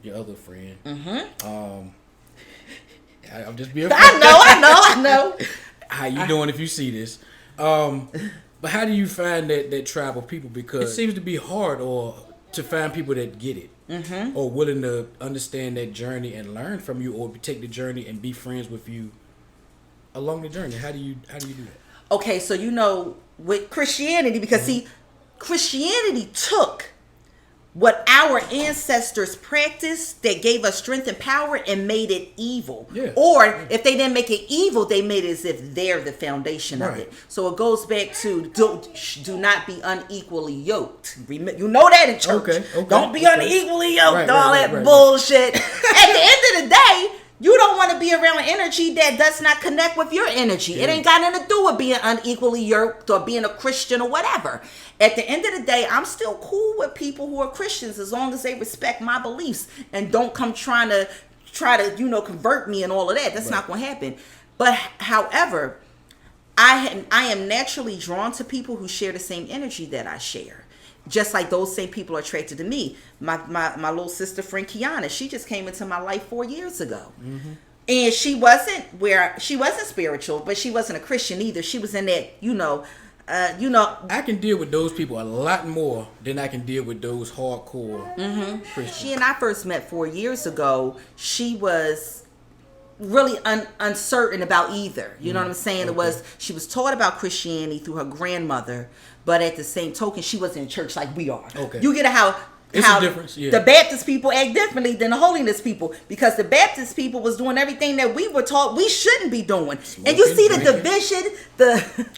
your other friend. I'm just being I know. How you doing if you see this? But how do you find that tribe of people? Because it seems to be hard to find people that get it or willing to understand that journey and learn from you, or take the journey and be friends with you along the journey. How do you do that? Okay, so with Christianity, because see, Christianity took what our ancestors practiced that gave us strength and power and made it evil. Or if they didn't make it evil, they made it as if they're the foundation of it. So it goes back to do not be unequally yoked. You know that in church. Don't be unequally yoked, all that bullshit. At the end of the day, you don't want to be around energy that does not connect with your energy. It ain't got nothing to do with being unequally yoked or being a Christian or whatever. At the end of the day, I'm still cool with people who are Christians as long as they respect my beliefs and don't come try to convert me and all of that. That's not going to happen. But however, I am naturally drawn to people who share the same energy that I share. Just like those same people are attracted to me. My little sister friend Kiana, she just came into my life 4 years ago. And she wasn't spiritual, but she wasn't a Christian either. She was in that, I can deal with those people a lot more than I can deal with those hardcore Christians. She and I first met 4 years ago. She was really uncertain about either. You know what I'm saying? She was taught about Christianity through her grandmother, but at the same token, she wasn't in church like we are. You get how It's a difference, yeah. The Baptist people act differently than the holiness people, because the Baptist people was doing everything that we were taught we shouldn't be doing. Smoking, and you see the division,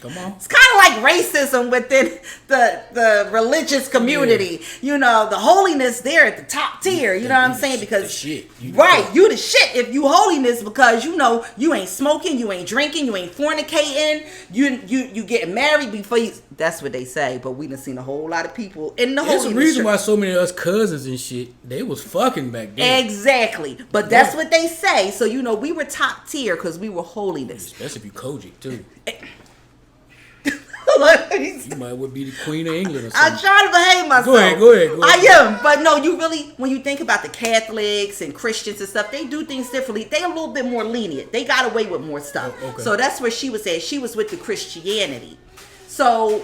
come on. It's kind of like racism within the religious community. Yeah. You know, the holiness there at the top tier. You know what I'm saying? Because you the shit if you holiness, because you know you ain't smoking, you ain't drinking, you ain't fornicating, you getting married before you. That's what they say, but we done seen a whole lot of people in the holiness. There's a reason why so many of us cousins and shit, they was fucking back then. Exactly. But that's what they say. So, you know, we were top tier because we were holiness. Especially if you Kojic, too. You might well be the Queen of England or something. I try to behave myself. Go ahead. I am. But no, you really, when you think about the Catholics and Christians and stuff, they do things differently. They a little bit more lenient. They got away with more stuff. Oh, okay. So that's where she was at. She was with the Christianity. So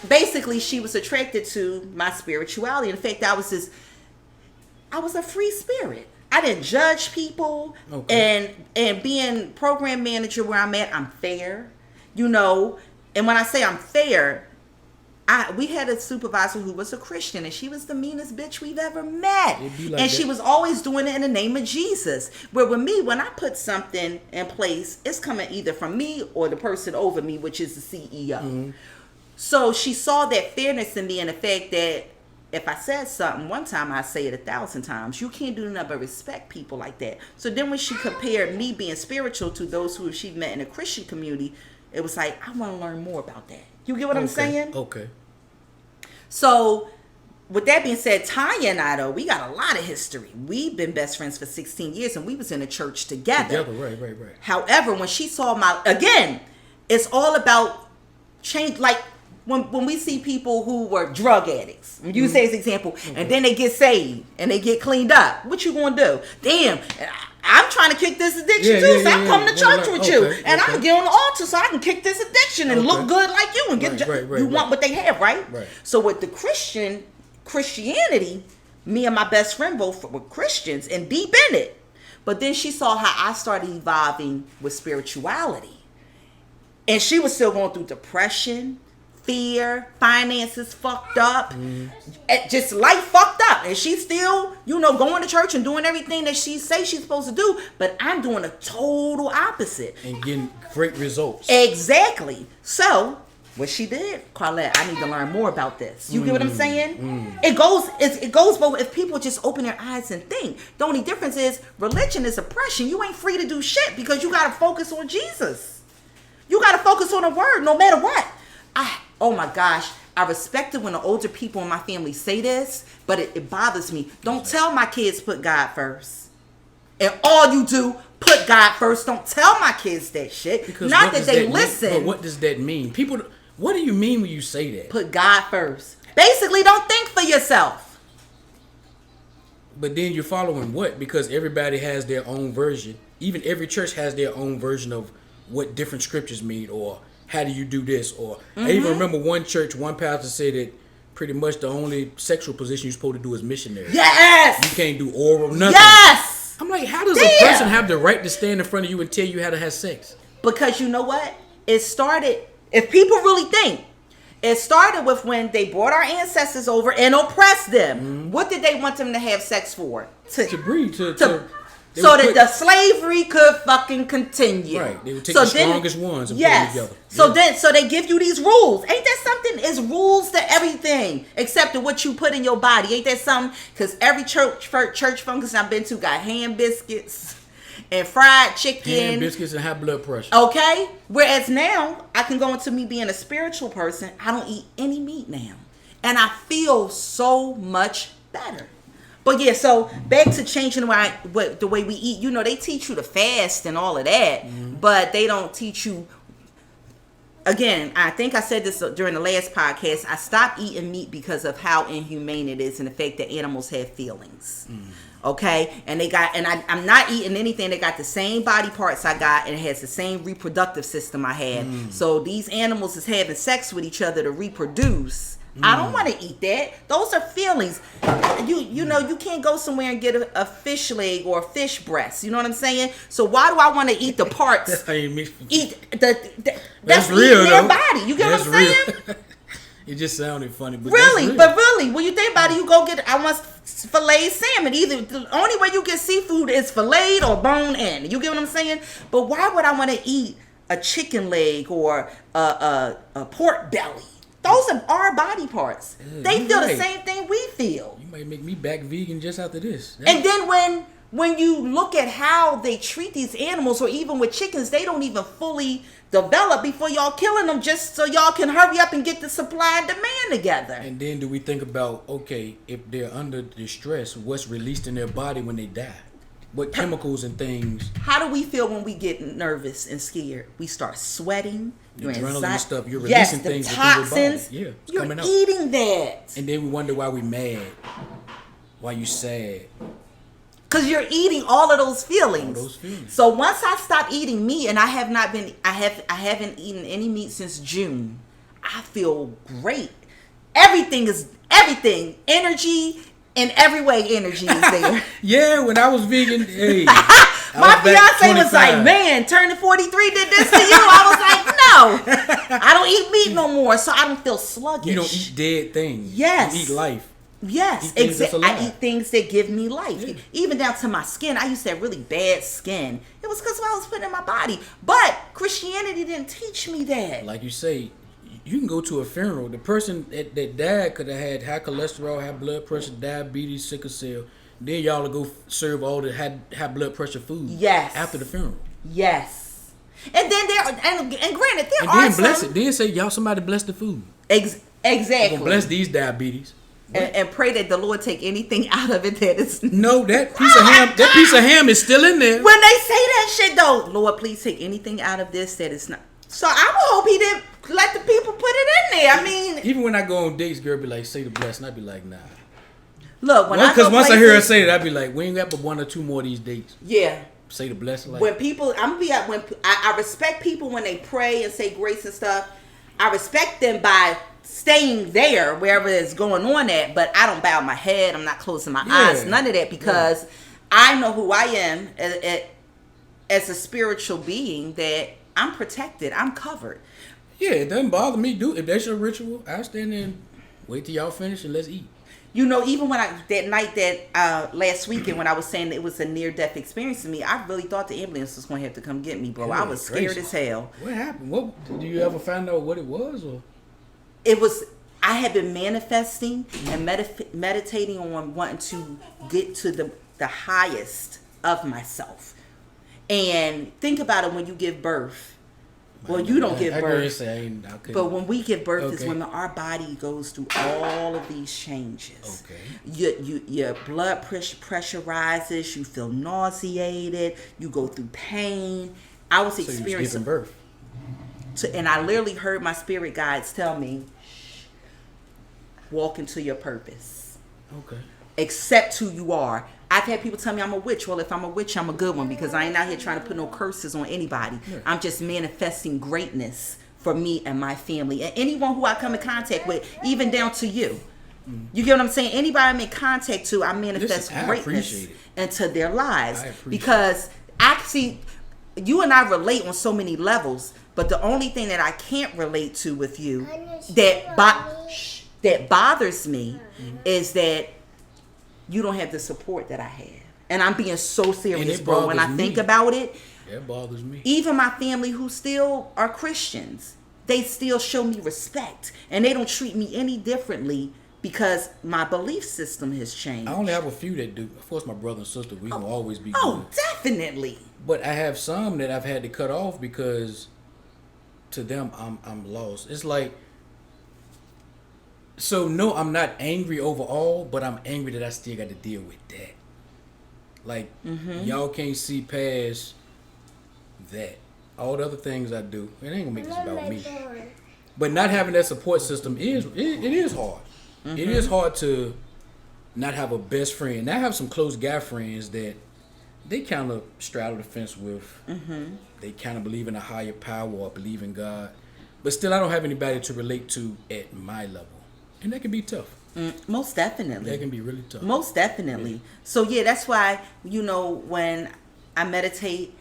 basically, she was attracted to my spirituality. In fact, I was a free spirit. I didn't judge people. Okay. And being program manager where I'm at, I'm fair. You know, and when I say I'm fair, we had a supervisor who was a Christian, and she was the meanest bitch we've ever met. And she was always doing it in the name of Jesus. Where with me, when I put something in place, it's coming either from me or the person over me, which is the CEO. Mm-hmm. So she saw that fairness in me, and the fact that if I said something one time, I say it 1,000 times. You can't do nothing but respect people like that. So then when she compared me being spiritual to those who she met in a Christian community, it was like, I want to learn more about that. You get what I'm saying? Okay. So, with that being said, Tanya and I, though, we got a lot of history. We've been best friends for 16 years, and we was in a church together. Right. However, when she saw again, it's all about change. Like, when we see people who were drug addicts, when you say as an example, and then they get saved, and they get cleaned up, what you gonna do? Damn, I'm trying to kick this addiction too, so I'm coming to church with you, and I'm gonna get on the altar so I can kick this addiction and look good like you and get you want what they have, right? So with the Christianity, me and my best friend both were Christians and deep in it, but then she saw how I started evolving with spirituality, and she was still going through depression, fear, finances fucked up, just life fucked up, and she's still, going to church and doing everything that she say she's supposed to do, but I'm doing a total opposite and getting great results. Exactly. So what she did, Karllette, I need to learn more about this. You get what I'm saying? It goes both. If people just open their eyes and think, the only difference is religion is oppression. You ain't free to do shit because you got to focus on Jesus. You got to focus on the word no matter what. Oh my gosh, I respect it when the older people in my family say this, but it bothers me. Don't tell my kids put God first. And all you do, put God first. Don't tell my kids that shit. Because not that they listen. But what does that mean? People, what do you mean when you say that? Put God first. Basically, don't think for yourself. But then you're following what? Because everybody has their own version. Even every church has their own version of what different scriptures mean, or how do you do this? Or I even remember one church, one pastor said that pretty much the only sexual position you're supposed to do is missionary. Yes! You can't do oral, nothing. Yes! I'm like, how does a person have the right to stand in front of you and tell you how to have sex? Because you know what? It started, if people really think, it started with when they brought our ancestors over and oppressed them. What did they want them to have sex for? To breed, so that the slavery could fucking continue. Right. They would take the strongest ones and put them together. So they give you these rules. Ain't that something? It's rules to everything except to what you put in your body. Ain't that something? Because every church function I've been to got ham biscuits and fried chicken. Ham biscuits and high blood pressure. Okay? Whereas now, I can go into me being a spiritual person. I don't eat any meat now. And I feel so much better. But yeah, so back to changing the way we eat. They teach you to fast and all of that, but they don't teach you. Again, I think I said this during the last podcast. I stopped eating meat because of how inhumane it is and the fact that animals have feelings. Okay, and I'm not eating anything that got the same body parts I got and it has the same reproductive system I have. So these animals is having sex with each other to reproduce. I don't want to eat that. Those are feelings. You can't go somewhere and get a fish leg or a fish breast. You know what I'm saying? So why do I want to eat the parts? That's how you mix. That's real, their body. You get what I'm saying? It just sounded funny, but Really, but really, when you think about it, you go get, I want filleted salmon. Either the only way you get seafood is filleted or bone in. You get what I'm saying? But why would I want to eat a chicken leg or a pork belly? Those are our body parts. They feel the same thing we feel. You might make me back vegan just after this. And then when you look at how they treat these animals, or even with chickens, they don't even fully develop before y'all killing them just so y'all can hurry up and get the supply and demand together. And then do we think about, okay, if they're under distress, what's released in their body when they die? What chemicals and things? How do we feel when we get nervous and scared? We start sweating. Adrenaline stuff. You're releasing things the toxins. within your body. Yeah, you're coming out. eating that. And then we wonder why we mad, why you sad. Because you're eating all of those feelings. All those feelings. So once I stopped eating meat, and I haven't eaten any meat since June, I feel great. Everything. Energy in every way. Energy is there. Yeah, when I was vegan, hey, my fiance was like, "Man, turning 43 did this to you." I was like, "No, I don't eat meat no more, so I don't feel sluggish." You don't eat dead things. Yes, you eat life. Yes, exactly. I eat things that give me life. Yeah. Even down to my skin. I used to have really bad skin. It was because of what I was putting in my body. But Christianity didn't teach me that. Like you say, you can go to a funeral. The person that died could have had high cholesterol, high blood pressure, diabetes, sickle cell. Then y'all will go serve all the high blood pressure food. Yes. After the funeral. Yes. And then granted, there and are then some. Bless it. Then say y'all somebody bless the food. Exactly. Bless these diabetes. And pray that the Lord take anything out of it that is no, that piece of ham. That piece of ham is still in there. When they say that shit, though, Lord, please take anything out of this that is not. So I would hope He didn't let the people put it in there. I mean, even when I go on dates, girl be like, "Say the blessing," I'd be like, "Nah." Look, because once I hear her say that, I'd be like, "We ain't got but one or two more of these dates." Yeah. Say the blessing. Like, when people, I respect people when they pray and say grace and stuff. I respect them by staying there wherever it's going on at, but I don't bow my head. I'm not closing my eyes. None of that, because I know who I am as a spiritual being, that I'm protected. I'm covered. Yeah, it doesn't bother me. If that's your ritual, I'll stand there and wait till y'all finish and let's eat. You know, even when that night that last weekend when I was saying it was a near-death experience to me, I really thought the ambulance was going to have to come get me, bro. I was scared as hell. What happened? Do you ever find out what it was? Or it was, I had been manifesting and meditating on wanting to get to the highest of myself. And think about it when you give birth. Well, you don't give birth, but when we give birth is when our body goes through all of these changes. Okay. Your blood pressure rises. You feel nauseated. You go through pain. I was experiencing birth, and I literally heard my spirit guides tell me, "Walk into your purpose. Okay. Accept who you are." I've had people tell me I'm a witch. Well, if I'm a witch, I'm a good one, because I ain't out here trying to put no curses on anybody. Yeah. I'm just manifesting greatness for me and my family and anyone who I come in contact with, even down to you. You get what I'm saying? Anybody I make contact to, I manifest greatness into their lives, because I see you and I relate on so many levels. But the only thing that I can't relate to with you that bothers me is that you don't have the support that I have. And I'm being so serious, bro. When I think about it, it bothers me. Even my family who still are Christians, they still show me respect. And they don't treat me any differently because my belief system has changed. I only have a few that do. Of course, my brother and sister, we will always be good. Oh, definitely. But I have some that I've had to cut off because to them, I'm lost. It's like, so no, I'm not angry overall, but I'm angry that I still got to deal with that. Like, y'all can't see past that. All the other things I do, it ain't gonna make this about me. But not having that support system it is hard. It is hard to not have a best friend. And I have some close guy friends that they kind of straddle the fence with. They kind of believe in a higher power or believe in God. But still, I don't have anybody to relate to at my level. And that can be tough. Most definitely. That can be really tough. Most definitely. Yeah. So, yeah, that's why, when I meditate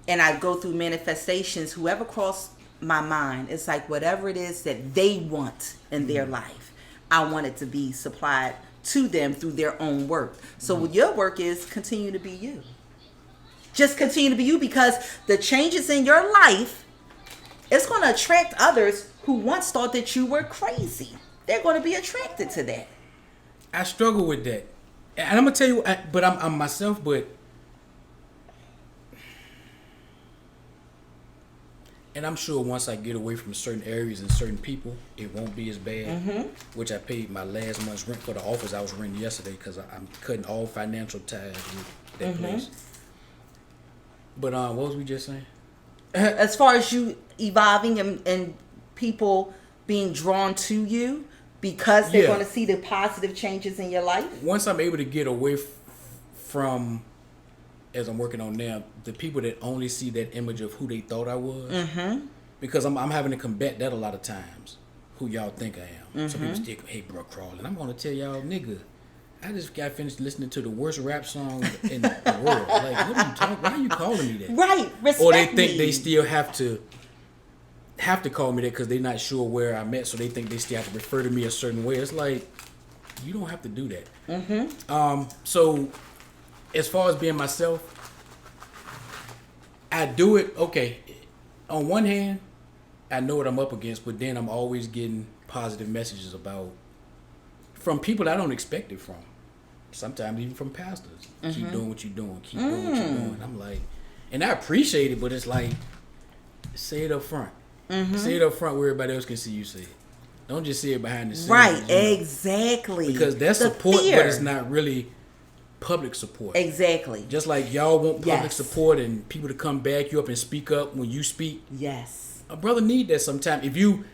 and I go through manifestations, whoever cross my mind. It's like whatever it is that they want in their life, I want it to be supplied to them through their own work. So your work is continue to be you. Just continue to be you, because the changes in your life, it's going to attract others who once thought that you were crazy. They're going to be attracted to that. I struggle with that. And I'm going to tell you, but I'm myself, but... And I'm sure once I get away from certain areas and certain people, it won't be as bad. Which I paid my last month's rent for the office I was renting yesterday, because I'm cutting all financial ties with that place. But what was we just saying? As far as you evolving and people being drawn to you because they're going to see the positive changes in your life. Once I'm able to get away from, as I'm working on now, the people that only see that image of who they thought I was, because I'm having to combat that a lot of times. Who y'all think I am? Some people still, hey, bro, Crawley, and I'm gonna tell y'all, nigga, I just got finished listening to the worst rap song in the world. Like, what are you talking? Why are you calling me that? Right, respect Or they think me. they still have to call me that because they're not sure where I'm at, so they think they still have to refer to me a certain way. It's like, you don't have to do that. So as far as being myself, I do it, okay. On one hand, I know what I'm up against, but then I'm always getting positive messages from people I don't expect it from. Sometimes even from pastors. Keep doing what you're doing. Keep doing what you're doing. I'm like, and I appreciate it, but it's like, say it up front. Say it up front where everybody else can see you say it. Don't just say it behind the scenes. Right, exactly. Because that's support, but it's not really public support. Exactly. Just like y'all want public support and people to come back you up and speak up when you speak. Yes. A brother need that sometime. If you,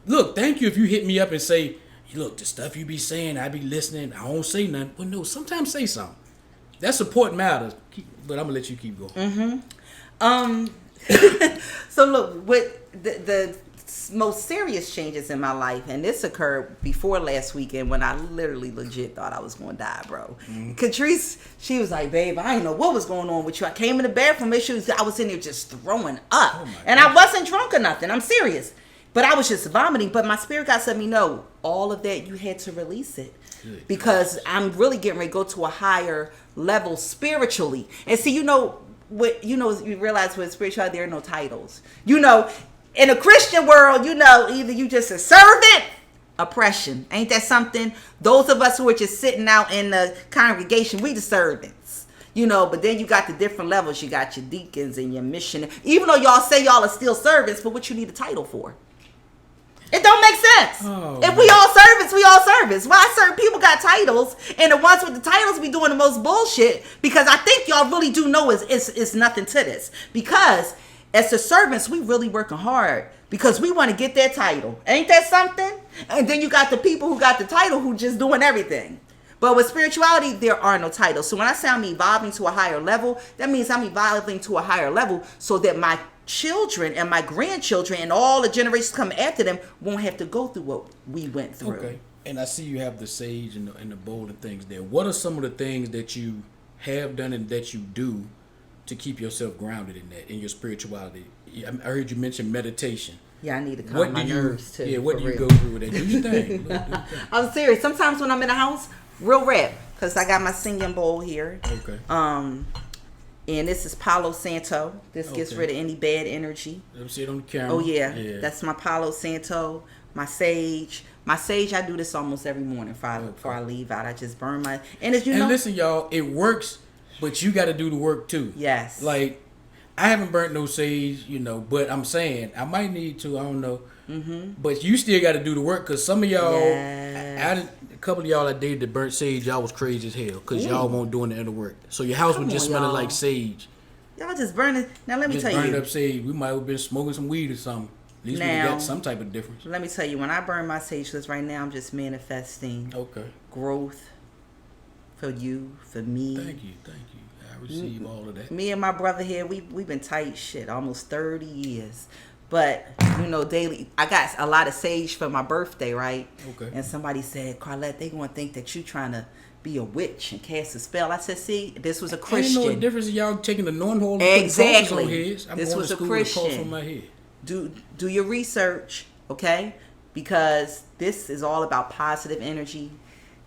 look, thank you if you hit me up and say, look, the stuff you be saying, I be listening, I don't say nothing. Well, no, sometimes say something. That support matters. But I'm going to let you keep going. So look, with the most serious changes in my life, and this occurred before last weekend when I literally legit thought I was going to die, bro. Catrice, she was like, babe, I didn't know what was going on with you. I came in the bathroom, I was in there just throwing up. And I wasn't drunk or nothing. I'm serious. But I was just vomiting. But my spirit God said me, no, all of that, you had to release it. Good. Because I'm really getting ready to go to a higher level spiritually. And see, you realize with spirituality, there are no titles. In a Christian world, either you just a servant, oppression. Ain't that something? Those of us who are just sitting out in the congregation, we the servants. But then you got the different levels. You got your deacons and your missionaries. Even though y'all say y'all are still servants, but what you need a title for? It don't make sense. If we all servants, we all servants. Why certain people got titles, and the ones with the titles be doing the most bullshit? Because I think y'all really do know it's nothing to this. Because as the servants, we really working hard because we want to get that title. Ain't that something? And then you got the people who got the title who just doing everything. But with spirituality, there are no titles. So when I say I'm evolving to a higher level, that means I'm evolving to a higher level so that my children and my grandchildren and all the generations coming after them won't have to go through what we went through. Okay. And I see you have the sage and the bold and things there. What are some of the things that you have done and that you do to keep yourself grounded in that, in your spirituality? I heard you mention meditation. Yeah, I need to calm my nerves too. Yeah, what do you go through with that? Do your thing. I'm serious. Sometimes when I'm in the house, real rap, because I got my singing bowl here. Okay. And this is Palo Santo. This gets rid of any bad energy. Let me see it on the camera. Oh yeah. That's my Palo Santo. My sage. My sage, I do this almost every morning before I leave out. I just burn my... And listen, y'all, it works, but you got to do the work too. Yes. Like, I haven't burnt no sage, but I'm saying I might need to. I don't know. But you still got to do the work, because some of y'all, a couple of y'all I dated that burnt sage, y'all was crazy as hell because y'all won't doing the inner work. So your house was just smelling like sage. Y'all just burning. Now let me tell you. Just burned up sage. We might have been smoking some weed or something. At least we got some type of difference. Let me tell you, when I burn my sage, because right now I'm just manifesting growth for you, for me. Thank you. I receive all of that. Me and my brother here, we've been tight almost 30 years. But, daily, I got a lot of sage for my birthday, right? Okay. And somebody said, Karllette, they going to think that you trying to be a witch and cast a spell. I said, see, this was a Christian. I didn't know the difference of y'all taking the non hole and putting crosses on heads. This was a Christian. On my head. do your research, okay? Because this is all about positive energy.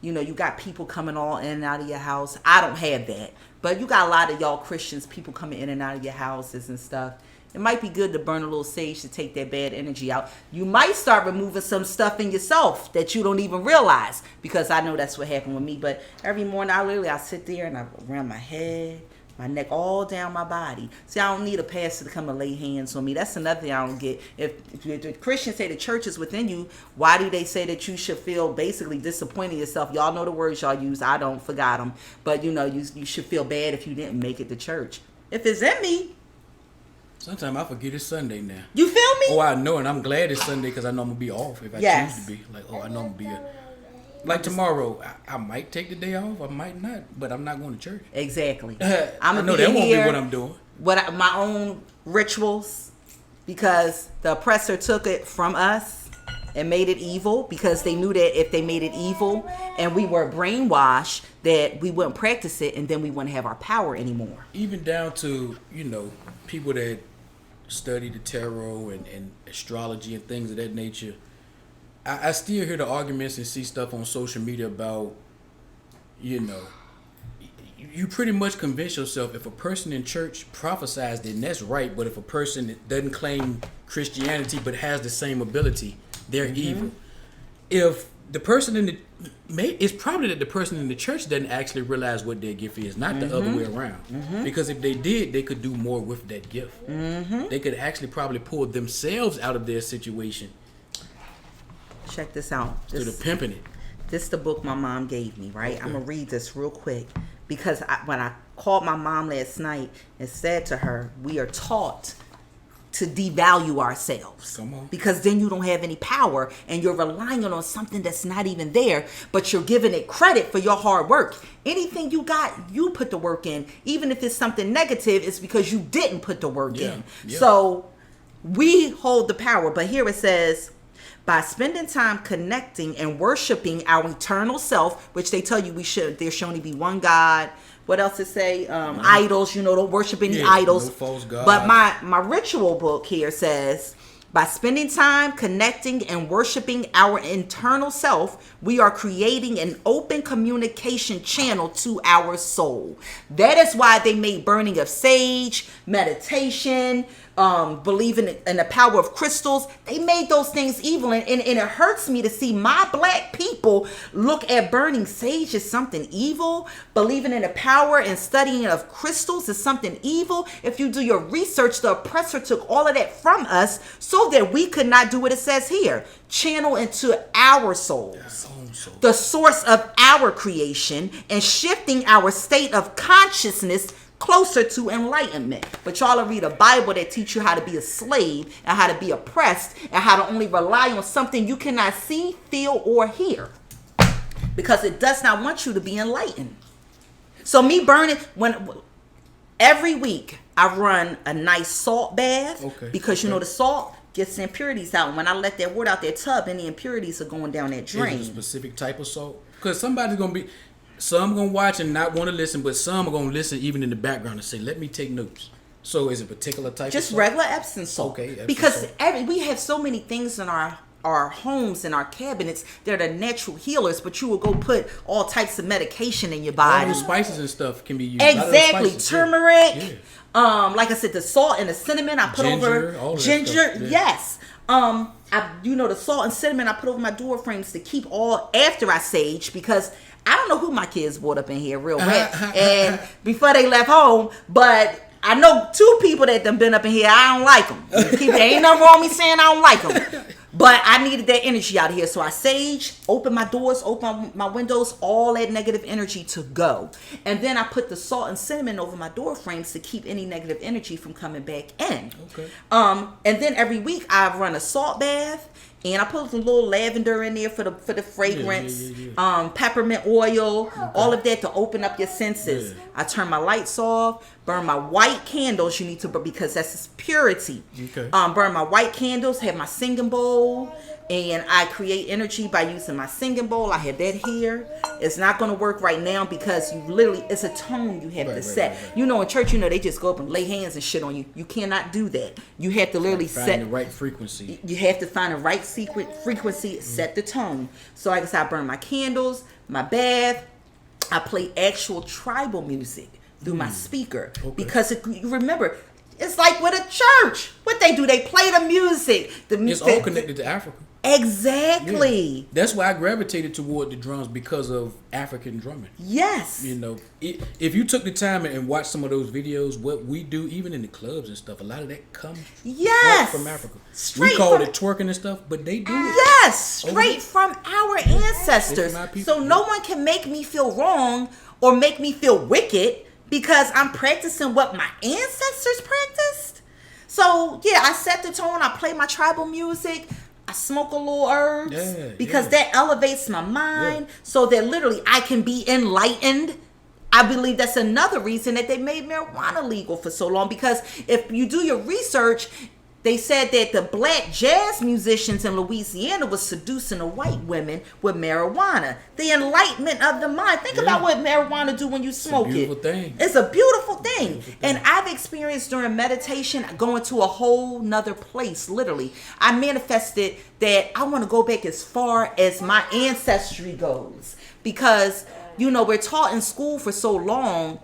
You know, you got people coming all in and out of your house. I don't have that. But you got a lot of y'all Christians, people coming in and out of your houses and stuff. It might be good to burn a little sage to take that bad energy out. You might start removing some stuff in yourself that you don't even realize, because I know that's what happened with me. But every morning, I sit there and I around my head, my neck, all down my body. See, I don't need a pastor to come and lay hands on me. That's another thing I don't get. If the Christians say the church is within you, why do they say that you should feel basically disappointed in yourself? Y'all know the words y'all use. I don't, forgot them. But, you know, you should feel bad if you didn't make it to church. If it's in me. Sometimes I forget it's Sunday now. You feel me? Oh, I know, and I'm glad it's Sunday because I know I'm going to be off if I choose to be. Like, oh, I know I'm going to be like tomorrow, I might take the day off, I might not, but I'm not going to church. Exactly. I know that won't be what I'm doing. My own rituals, because the oppressor took it from us and made it evil, because they knew that if they made it evil and we were brainwashed, that we wouldn't practice it and then we wouldn't have our power anymore. Even down to, you know, people that study the tarot and astrology and things of that nature. I still hear the arguments and see stuff on social media about, you know, you pretty much convince yourself if a person in church prophesies, then that's right. But if a person doesn't claim Christianity but has the same ability, they're evil. If the person it's probably that the person in the church doesn't actually realize what their gift is, not the other way around. Because if they did, they could do more with that gift. They could actually probably pull themselves out of their situation. Check this out. Instead of pimping it. This is the book my mom gave me, right? Okay. I'm going to read this real quick, because when I called my mom last night and said to her, we are taught to devalue ourselves. Come on. Because then you don't have any power and you're relying on something that's not even there, but you're giving it credit for your hard work. Anything you got, you put the work in. Even if it's something negative, it's because you didn't put the work in. Yeah. So we hold the power. But here it says, by spending time connecting and worshiping our eternal self, which they tell you there should only be one God. What else it say? Idols, you know, don't worship any idols. No false God. But my ritual book here says, by spending time connecting and worshiping our internal self, we are creating an open communication channel to our soul. That is why they made burning of sage, meditation, believing in the power of crystals. They made those things evil, and it hurts me to see my black people look at burning sage as something evil, believing in the power and studying of crystals as something evil. If you do your research, the oppressor took all of that from us so that we could not do what it says here, channel into our souls, the source of our creation, and shifting our state of consciousness closer to enlightenment. But y'all will read a Bible that teach you how to be a slave and how to be oppressed and how to only rely on something you cannot see, feel, or hear, because it does not want you to be enlightened. So me burning, every week I run a nice salt bath, because you know the salt gets the impurities out. And when I let that water out that tub, any impurities are going down that drain. Is it a specific type of salt? Because somebody's going to be... Some going to watch and not want to listen, but some are going to listen even in the background and say, let me take notes. So is it a particular type of salt? Just regular Epsom salt. Okay. Because we have so many things in our homes and our cabinets that are natural healers, but you will go put all types of medication in your body. All the spices and stuff can be used. Exactly. Turmeric. Yeah. Like I said, the salt and the cinnamon I put over. Ginger. Yes. The salt and cinnamon I put over my door frames to keep all after I sage, because I don't know who my kids brought up in here real quick and before they left home, but I know two people that done been up in here. I don't like them. People, ain't nothing wrong with me saying I don't like them. But I needed that energy out of here. So I sage, open my doors, open my windows, all that negative energy to go. And then I put the salt and cinnamon over my door frames to keep any negative energy from coming back in. Okay. And then every week I run a salt bath. And I put a little lavender in there for the fragrance, peppermint oil, all of that to open up your senses. Yeah. I turn my lights off, burn my white candles. You need to, because that's purity. Okay. Burn my white candles, have my singing bowl, And I create energy by using my singing bowl. I have that here. It's not going to work right now because you literally, it's a tone you have to set. Right. You know, in church, you know, they just go up and lay hands and shit on you. You cannot do that. You have to literally find the right frequency. You have to find the right frequency, set the tone. So like I said, I burn my candles, my bath. I play actual tribal music through my speaker. Because you remember, it's like with a church. What they do, they play the music. It's all connected to Africa. Exactly. Yeah. That's why I gravitated toward the drums, because of African drumming. Yes. You know, if you took the time and watched some of those videos, what we do, even in the clubs and stuff, a lot of that comes right from Africa. We call it twerking and stuff, but they do it. Yes, straight from our ancestors. So no one can make me feel wrong or make me feel wicked because I'm practicing what my ancestors practiced. So yeah, I set the tone. I play my tribal music. I smoke a little herbs because that elevates my mind so that literally I can be enlightened. I believe that's another reason that they made marijuana legal for so long, because if you do your research, they said that the black jazz musicians in Louisiana was seducing the white women with marijuana. The enlightenment of the mind. Think about what marijuana do when you smoke it. It's a beautiful thing. And I've experienced during meditation going to a whole nother place, literally. I manifested that I want to go back as far as my ancestry goes. Because, you know, we're taught in school for so long,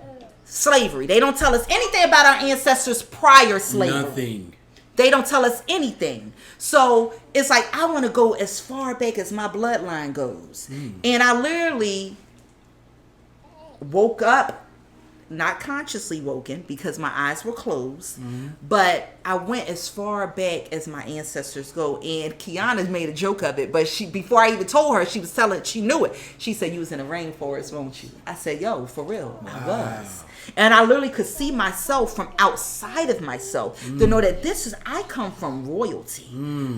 slavery. They don't tell us anything about our ancestors prior slavery. Nothing. They don't tell us anything. So it's like, I want to go as far back as my bloodline goes. And I literally woke up, not consciously woken because my eyes were closed, but I went as far back as my ancestors go. And Kiana made a joke of it, but before I even told her, she was telling, she knew it. She said, "You was in the rainforest, won't you?" I said, "Yo, for real, I was." And I literally could see myself from outside of myself to know that I come from royalty.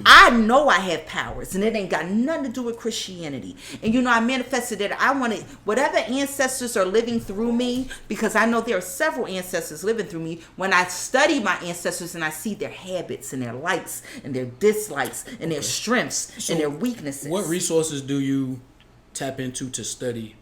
I know I have powers, and it ain't got nothing to do with Christianity. And you know, I manifested that I wanted whatever ancestors are living through me, because I know there are several ancestors living through me. When I study my ancestors and I see their habits and their likes and their dislikes and their strengths and their weaknesses. What resources do you tap into to study?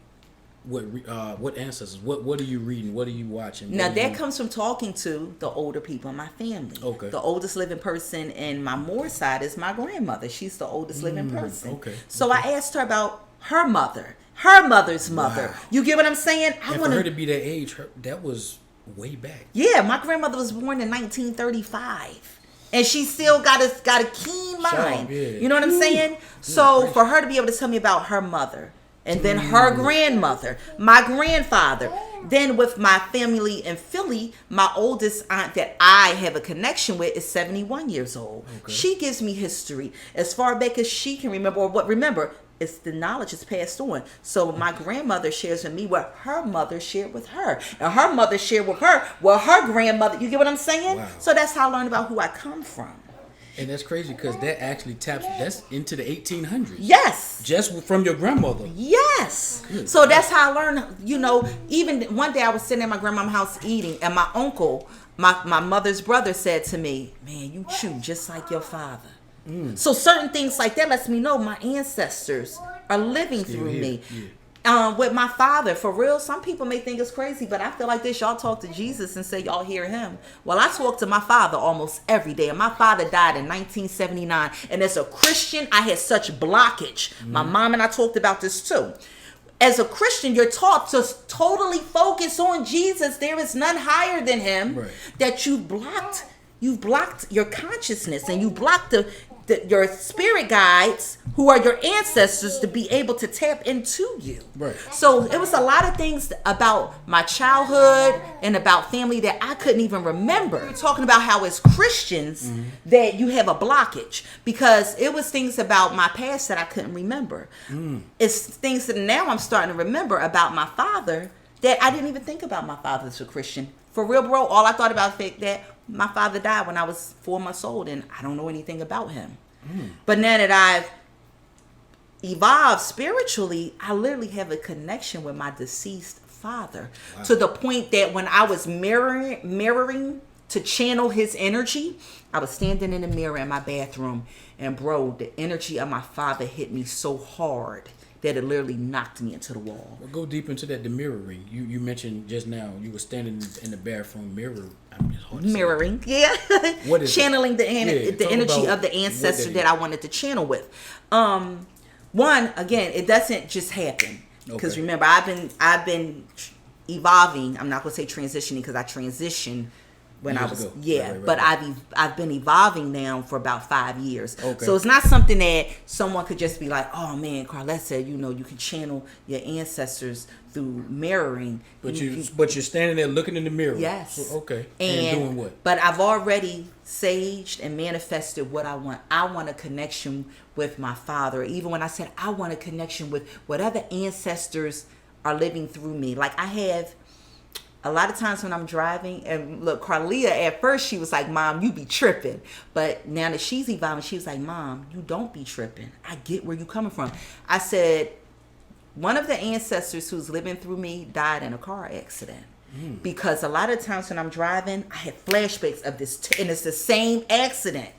What ancestors? What are you reading? What are you watching? Now that comes from talking to the older people in my family. Okay. The oldest living person in my Moore side is my grandmother. She's the oldest living person. Okay. So I asked her about her mother, her mother's mother. Wow. You get what I'm saying? And for her to be that age, that was way back. Yeah, my grandmother was born in 1935. And she still got a keen mind. You know what I'm saying? So for her to be able to tell me about her mother, and then her grandmother, my grandfather. Then with my family in Philly, my oldest aunt that I have a connection with is 71 years old. Okay. She gives me history as far back as she can remember. Remember, it's the knowledge is passed on. So my grandmother shares with me what her mother shared with her. And her mother shared with her what her grandmother, you get what I'm saying? Wow. So that's how I learned about who I come from. And that's crazy because that actually that's into the 1800s. Yes. Just from your grandmother. Yes. Good. So that's how I learned, you know, even one day I was sitting at my grandma's house eating, and my uncle, my mother's brother, said to me, "Man, you chew just like your father." So certain things like that lets me know my ancestors are living through me. Yeah. With my father, for real, some people may think it's crazy, but I feel like this. Y'all talk to Jesus and say y'all hear him. Well, I talk to my father almost every day, and my father died in 1979. And as a Christian, I had such blockage. My mom and I talked about this too. As a Christian, you're taught to totally focus on Jesus. There is none higher than him. Right. That you've blocked your consciousness, and you blocked your spirit guides, who are your ancestors, to be able to tap into you. Right. So it was a lot of things about my childhood and about family that I couldn't even remember. We were talking about how as Christians that you have a blockage, because it was things about my past that I couldn't remember. It's things that now I'm starting to remember about my father that I didn't even think about my father as a Christian. For real, bro, all I thought about was that my father died when I was 4 months old, and I don't know anything about him. But now that I've evolved spiritually, I literally have a connection with my deceased father. Wow. To the point that when I was mirroring to channel his energy, I was standing in the mirror in my bathroom, and bro, the energy of my father hit me so hard that it literally knocked me into the wall. Well, go deep into that. The mirroring. You mentioned just now. You were standing in the bathroom mirror. Mirroring, yeah. What is channeling the energy of the ancestor that I wanted to channel with. One, again, it doesn't just happen, because remember, I've been evolving. I'm not gonna say transitioning, because I transitioned when I was but I've been evolving now for about 5 years. So it's not something that someone could just be like, oh man, Karllette said, you can channel your ancestors through mirroring. But you're standing there looking in the mirror. Yes. So, and doing what? But I've already saged and manifested what I want. I want a connection with my father. Even when I said I want a connection with whatever ancestors are living through me. Like I have a lot of times when I'm driving, and look, Karllette, at first she was like, Mom, you be tripping. But now that she's evolving, she was like, Mom, you don't be tripping. I get where you coming from. I said, one of the ancestors who's living through me died in a car accident. Because a lot of times when I'm driving, I have flashbacks of this, and it's the same accident.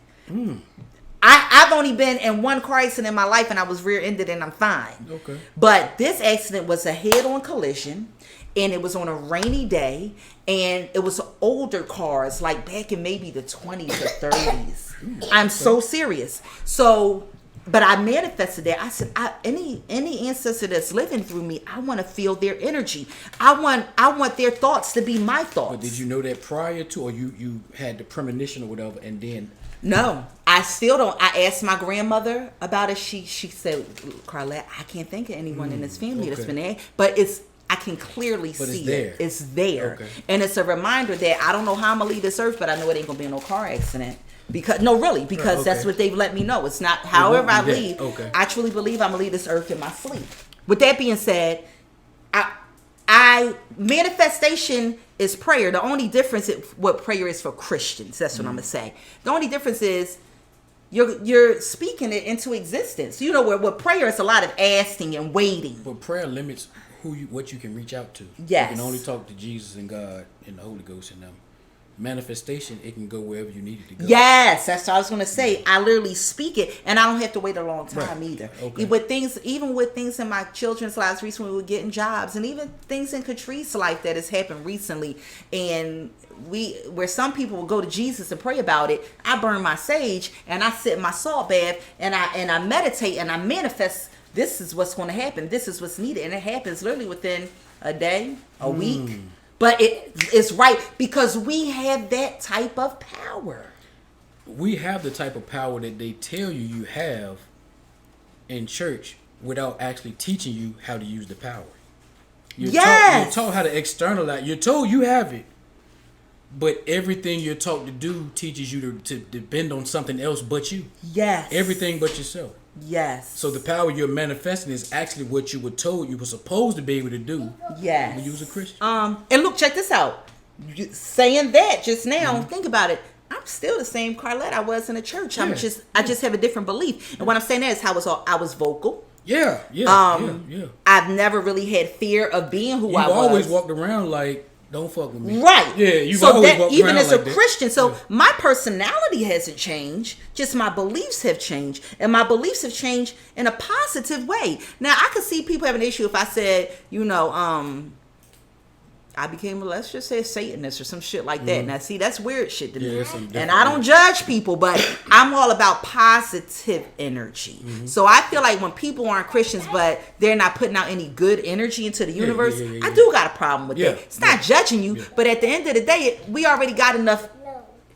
I've only been in one car accident in my life, and I was rear-ended, and I'm fine. But this accident was a head-on collision, and it was on a rainy day, and it was older cars, like back in maybe the 20s or 30s. I'm so serious. So, but I manifested that. I said, any ancestor that's living through me, I want to feel their energy. I want their thoughts to be my thoughts. But did you know that prior to, or you had the premonition or whatever, and then? No, I still don't. I asked my grandmother about it. She said, Karllette, I can't think of anyone in this family that's been there, but I can clearly see it. It's there. And it's a reminder that I don't know how I'm going to leave this earth, but I know it ain't going to be no car accident. Because that's what they've let me know. It's not, however I leave, I truly believe I'm going to leave this earth in my sleep. With that being said, manifestation is prayer. The only difference is what prayer is for Christians. That's what I'm going to say. The only difference is you're speaking it into existence. What prayer is a lot of asking and waiting. But prayer limits what you can reach out to. Yes. You can only talk to Jesus and God and the Holy Ghost and them. Manifestation, it can go wherever you need it to go. Yes, that's what I was going to say. I literally speak it, and I don't have to wait a long time either. Even with things in my children's lives recently, we were getting jobs, and even things in Catrice's life that has happened recently, and where some people will go to Jesus and pray about it. I burn my sage, and I sit in my salt bath, and I meditate, and I manifest. This is what's going to happen. This is what's needed, and it happens literally within a day, a week. But it's right, because we have that type of power. We have the type of power that they tell you have in church without actually teaching you how to use the power. You're taught how to externalize. You're told you have it. But everything you're taught to do teaches you to depend on something else but you. Yes. Everything but yourself. Yes. So the power you're manifesting is actually what you were told you were supposed to be able to do. Yes. When you was a Christian. And look, check this out. Saying that just now, think about it. I'm still the same Karllette I was in the church. I just have a different belief. And what I'm saying is how I was vocal. Yeah. I've never really had fear of being who I was. You always walked around like, don't fuck with me. Right. Yeah, you've always walked even around as like a Christian. So my personality hasn't changed. Just my beliefs have changed. And my beliefs have changed in a positive way. Now, I could see people have an issue if I said, I became, let's just say, a Satanist or some shit like that. Now, see, that's weird shit to me. And I don't judge people, but I'm all about positive energy. So I feel like when people aren't Christians, but they're not putting out any good energy into the universe, I do got a problem with that. It's not judging you, but at the end of the day, we already got enough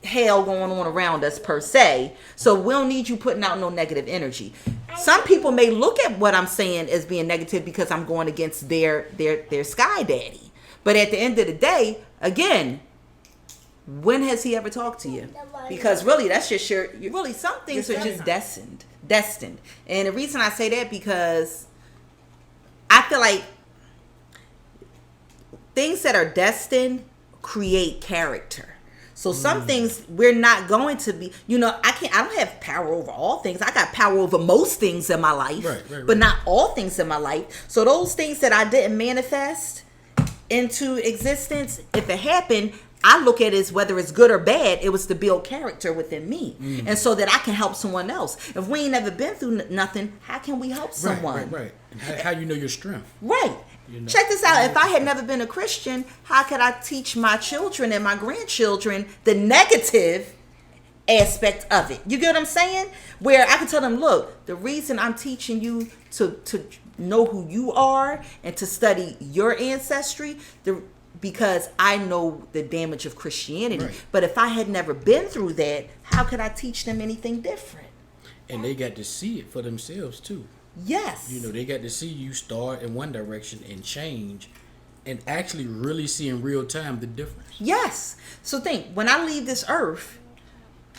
hell going on around us per se, so we don't need you putting out no negative energy. Some people may look at what I'm saying as being negative because I'm going against their sky daddy. But at the end of the day, again, when has he ever talked to you? Because really, that's just really, some things are just destined. And the reason I say that, because I feel like things that are destined create character. So some things we're not going to be, I don't have power over all things. I got power over most things in my life, but not all things in my life. So those things that I didn't manifest into existence, if it happened, I look at it as whether it's good or bad, it was to build character within me. And so that I can help someone else. If we ain't never been through nothing, how can we help someone? Right. And how you know your strength. Right. You know? Check this out. If I had never been a Christian, how could I teach my children and my grandchildren the negative aspect of it? You get what I'm saying? Where I can tell them, look, the reason I'm teaching you to know who you are and to study your ancestry, because I know the damage of Christianity. Right. But if I had never been through that, how could I teach them anything different? And they got to see it for themselves too. Yes. You know, they got to see you start in one direction and change and actually really see in real time the difference. Yes. So think, when I leave this earth,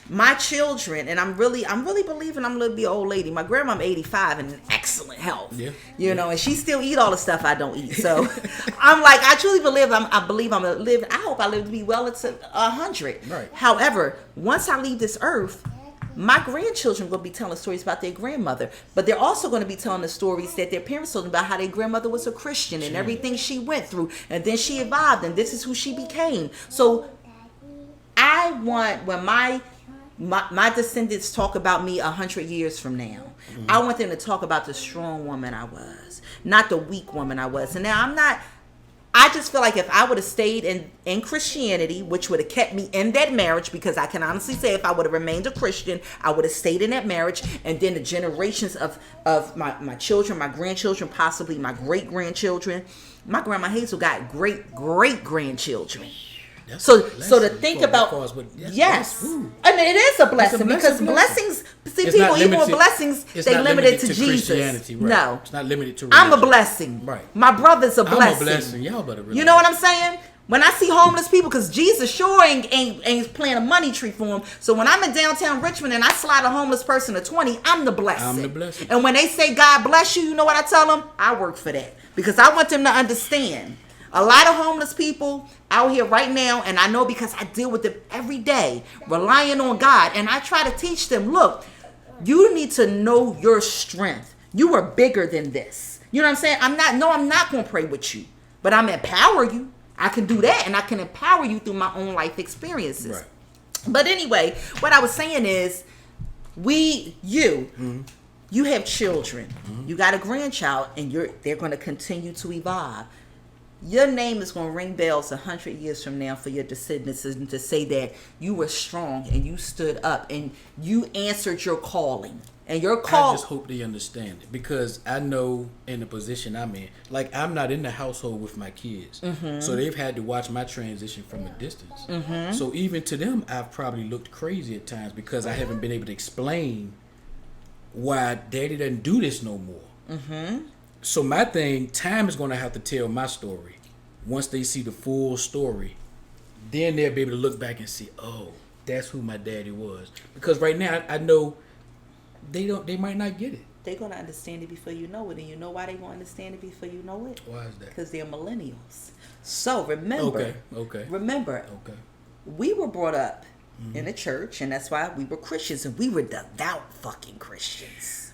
my children, and I'm really believing I'm gonna be an old lady. My grandma's 85 and in excellent health. Yeah. You know, and she still eat all the stuff I don't eat. So I'm like, I truly believe I'm gonna live. I hope I live to be well into 100. Right. However, once I leave this earth, my grandchildren will be telling stories about their grandmother, but they're also going to be telling the stories that their parents told them about how their grandmother was a Christian and everything she went through, and then she evolved, and this is who she became. So I want, when my descendants talk about me 100 years from now, I want them to talk about the strong woman I was, not the weak woman I was. And now I just feel like if I would have stayed in Christianity, which would have kept me in that marriage, because I can honestly say if I would have remained a Christian, I would have stayed in that marriage, and then the generations of my children, my grandchildren, possibly my great-grandchildren. My grandma Hazel got great-great-grandchildren. So to think about, yes, and it is a blessing, because blessings, see, it's people even with blessings, they limited to Jesus. Christianity, right. No, it's not limited to religion. I'm a blessing. Right. My brother's a blessing. I'm a blessing. Y'all better realize. You know what I'm saying? When I see homeless people, because Jesus sure ain't playing a money tree for them. So when I'm in downtown Richmond and I slide a homeless person a 20, I'm the blessing. I'm the blessing. And when they say God bless you, you know what I tell them? I work for that, because I want them to understand. A lot of homeless people out here right now, and I know because I deal with them every day, relying on God, and I try to teach them, look, you need to know your strength. You are bigger than this. You know what I'm saying? I'm not going to pray with you, but I'm empower you. I can do that, and I can empower you through my own life experiences. Right. But anyway, what I was saying is, you have children, you got a grandchild, and they're going to continue to evolve. Your name is going to ring bells 100 years from now for your descendants, and to say that you were strong and you stood up and you answered your calling. And your call. I just hope they understand it, because I know in the position I'm in, like, I'm not in the household with my kids. So they've had to watch my transition from a distance. So even to them, I've probably looked crazy at times, because I haven't been able to explain why daddy doesn't do this no more. So my thing, time is going to have to tell my story. Once they see the full story, then they'll be able to look back and see, oh, that's who my daddy was. Because right now, I know they might not get it. They're going to understand it before you know it. And you know why they're going to understand it before you know it? Why is that? Because they're millennials. So remember, we were brought up in a church, and that's why we were Christians, and we were devout fucking Christians.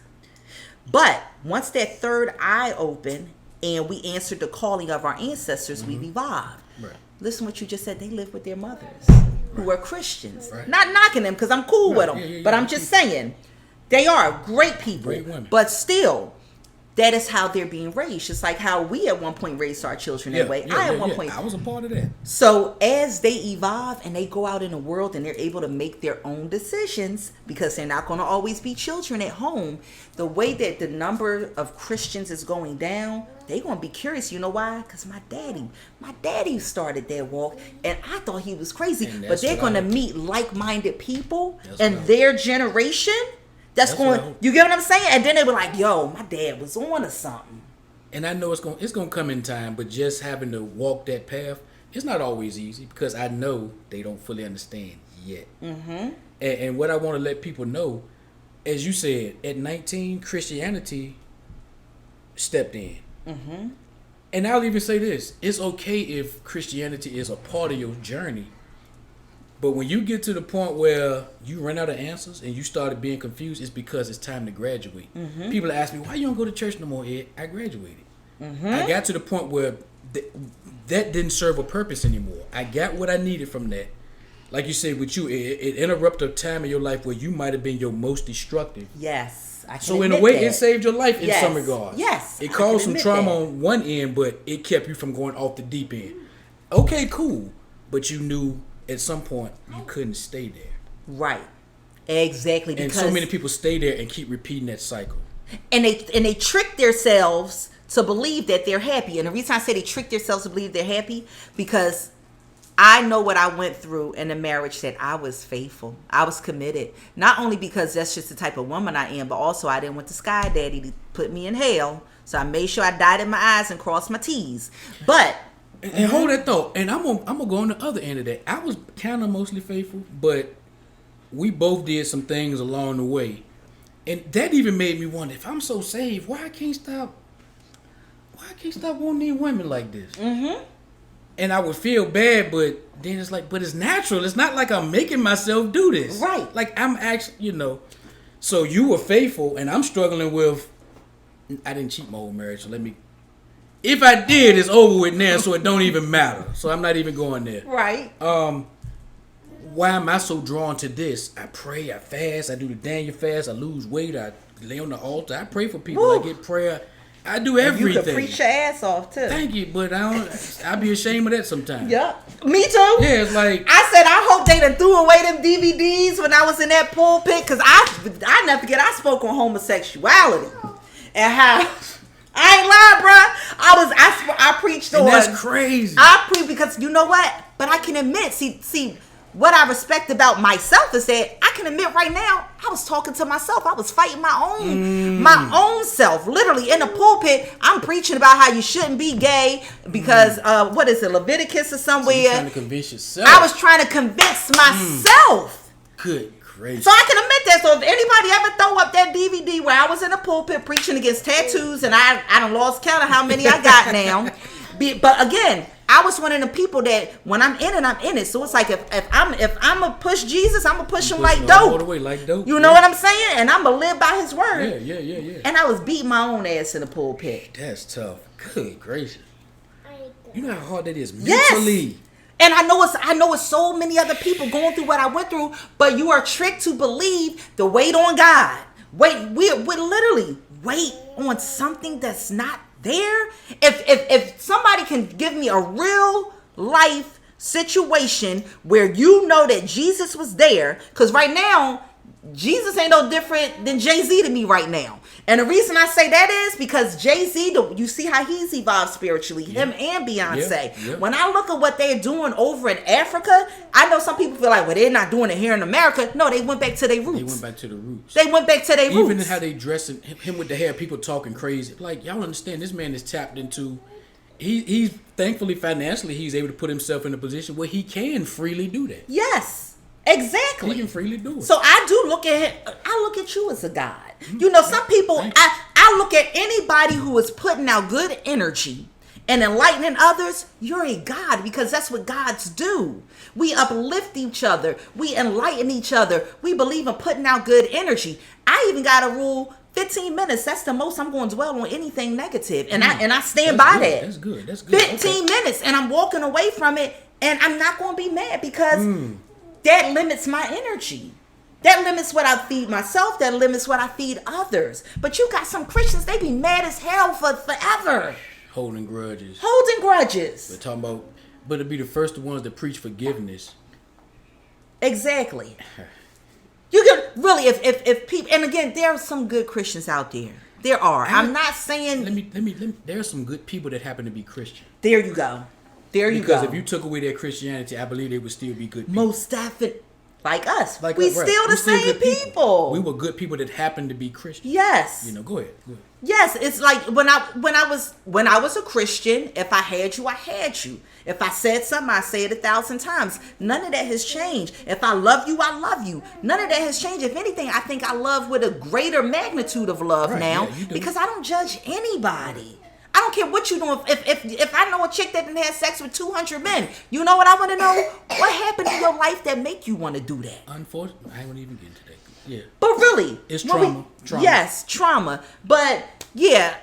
But once that third eye opened and we answered the calling of our ancestors, we've evolved. Right. Listen what you just said. They live with their mothers who are Christians. Right. Not knocking them, because I'm cool with them. But I'm just saying, they are great people. Great women. But still, that is how they're being raised. Just like how we at one point raised our children that way. I at one point. I was a part of that. So as they evolve and they go out in the world and they're able to make their own decisions, because they're not going to always be children at home, the way that the number of Christians is going down, they're going to be curious. You know why? Because my daddy started that walk, and I thought he was crazy. But they're going to meet like-minded people in their generation. That's going, you get what I'm saying? And then they were like, yo, my dad was on to something. And I know it's going to come in time, but just having to walk that path, it's not always easy, because I know they don't fully understand yet. And what I want to let people know, as you said, at 19, Christianity stepped in. And I'll even say this, it's okay if Christianity is a part of your journey. But when you get to the point where you run out of answers and you started being confused, it's because it's time to graduate. People ask me, why you don't go to church no more, Ed? I graduated. I got to the point where that didn't serve a purpose anymore. I got what I needed from that. Like you said with you, it interrupted a time in your life where you might have been your most destructive. Yes. I can So in a way, it saved your life in yes. some regards. Yes. It caused some trauma on one end, but it kept you from going off the deep end. Okay, cool. But you knew at some point you couldn't stay there. Right. Exactly. And because so many people stay there and keep repeating that cycle. And they trick themselves to believe that they're happy. And the reason I say they trick themselves to believe they're happy, because I know what I went through in a marriage that I was faithful. I was committed. Not only because that's just the type of woman I am, but also I didn't want the sky daddy to put me in hell. So I made sure I dotted my I's and crossed my T's. But and hold that thought. And I'm gonna go on the other end of that. I was kind of mostly faithful, but we both did some things along the way. And that even made me wonder, if I'm so saved, why I can't stop wanting these women like this? Mm-hmm. And I would feel bad, but then it's like, but it's natural. It's not like I'm making myself do this. Right. Like I'm actually, So you were faithful, and I'm struggling with, I didn't cheat my old marriage, so if I did, it's over with now, so it don't even matter. So I'm not even going there. right. Why am I so drawn to this? I pray, I fast, I do the Daniel fast, I lose weight, I lay on the altar, I pray for people, Woo. I get prayer, I do everything. You could preach your ass off too. Thank you, but I'd be ashamed of that sometimes. Yep. Me too. Yeah, it's like, I said I hope they done threw away them DVDs when I was in that pulpit, because I never forget I spoke on homosexuality and how I ain't lying, bro. I preached on. and that's crazy. I preach because you know what? But I can admit, see. What I respect about myself is that I can admit right now, I was talking to myself. I was fighting my own self. Literally in the pulpit, I'm preaching about how you shouldn't be gay because what is it, Leviticus or somewhere? So you're trying to convince yourself. I was trying to convince myself. Good gracious. So I can admit that. So if anybody ever throw up that DVD where I was in the pulpit preaching against tattoos, and I done lost count of how many I got now. But again, I was one of the people that when I'm in it. So it's like if I'm gonna push Jesus, I'm gonna push him like dope. All the way, like dope. You know what I'm saying? And I'm gonna live by his word. Yeah. And I was beating my own ass in the pulpit. That's tough. Good gracious. You know how hard that is Yes. mentally. And I know it's so many other people going through what I went through, but you are tricked to believe the wait on God. We literally wait on something that's not there. If somebody can give me a real life situation where you know that Jesus was there, because right now Jesus ain't no different than Jay-Z to me right now. And the reason I say that is because Jay-Z, you see how he's evolved spiritually, him and Beyonce. Yeah. When I look at what they're doing over in Africa, I know some people feel like, well, they're not doing it here in America. No, they went back to their roots. They went back to the roots. Even how they dressing, him with the hair, people talking crazy. Like, y'all understand, this man is tapped into, he's thankfully financially, he's able to put himself in a position where he can freely do that. Yes. Exactly. He can freely do it. So I do look at him, I look at you as a God. You know, some people, I look at anybody who is putting out good energy and enlightening others, you're a God, because that's what gods do. We uplift each other. We enlighten each other. We believe in putting out good energy. I even got a rule, 15 minutes. That's the most I'm going to dwell on anything negative. And I stand by that. That's good. 15 minutes and I'm walking away from it, and I'm not going to be mad because that limits my energy. That limits what I feed myself. That limits what I feed others. But you got some Christians, they be mad as hell for forever. Holding grudges. We're talking about, but it'd be the first ones that preach forgiveness. Exactly. You can really, if people, and again, there are some good Christians out there. There are. I'm not saying. Let me. There are some good people that happen to be Christian. There you go. Because if you took away their Christianity, I believe they would still be good people. Most definitely. Like us. Like we us, right. still the same people. We were good people that happened to be Christian. Yes. Go ahead. Yes, it's like when I was a Christian, if I had you, I had you. If I said something, I say it 1,000 times. None of that has changed. If I love you, I love you. None of that has changed. If anything, I think I love with a greater magnitude of love now, because I don't judge anybody. I don't care what you're doing. If I know a chick that done had sex with 200 men, you know what I want to know? What happened in your life that make you want to do that? Unfortunately, I won't even get into that. Yeah. But really, it's trauma. Yes, trauma. But yeah,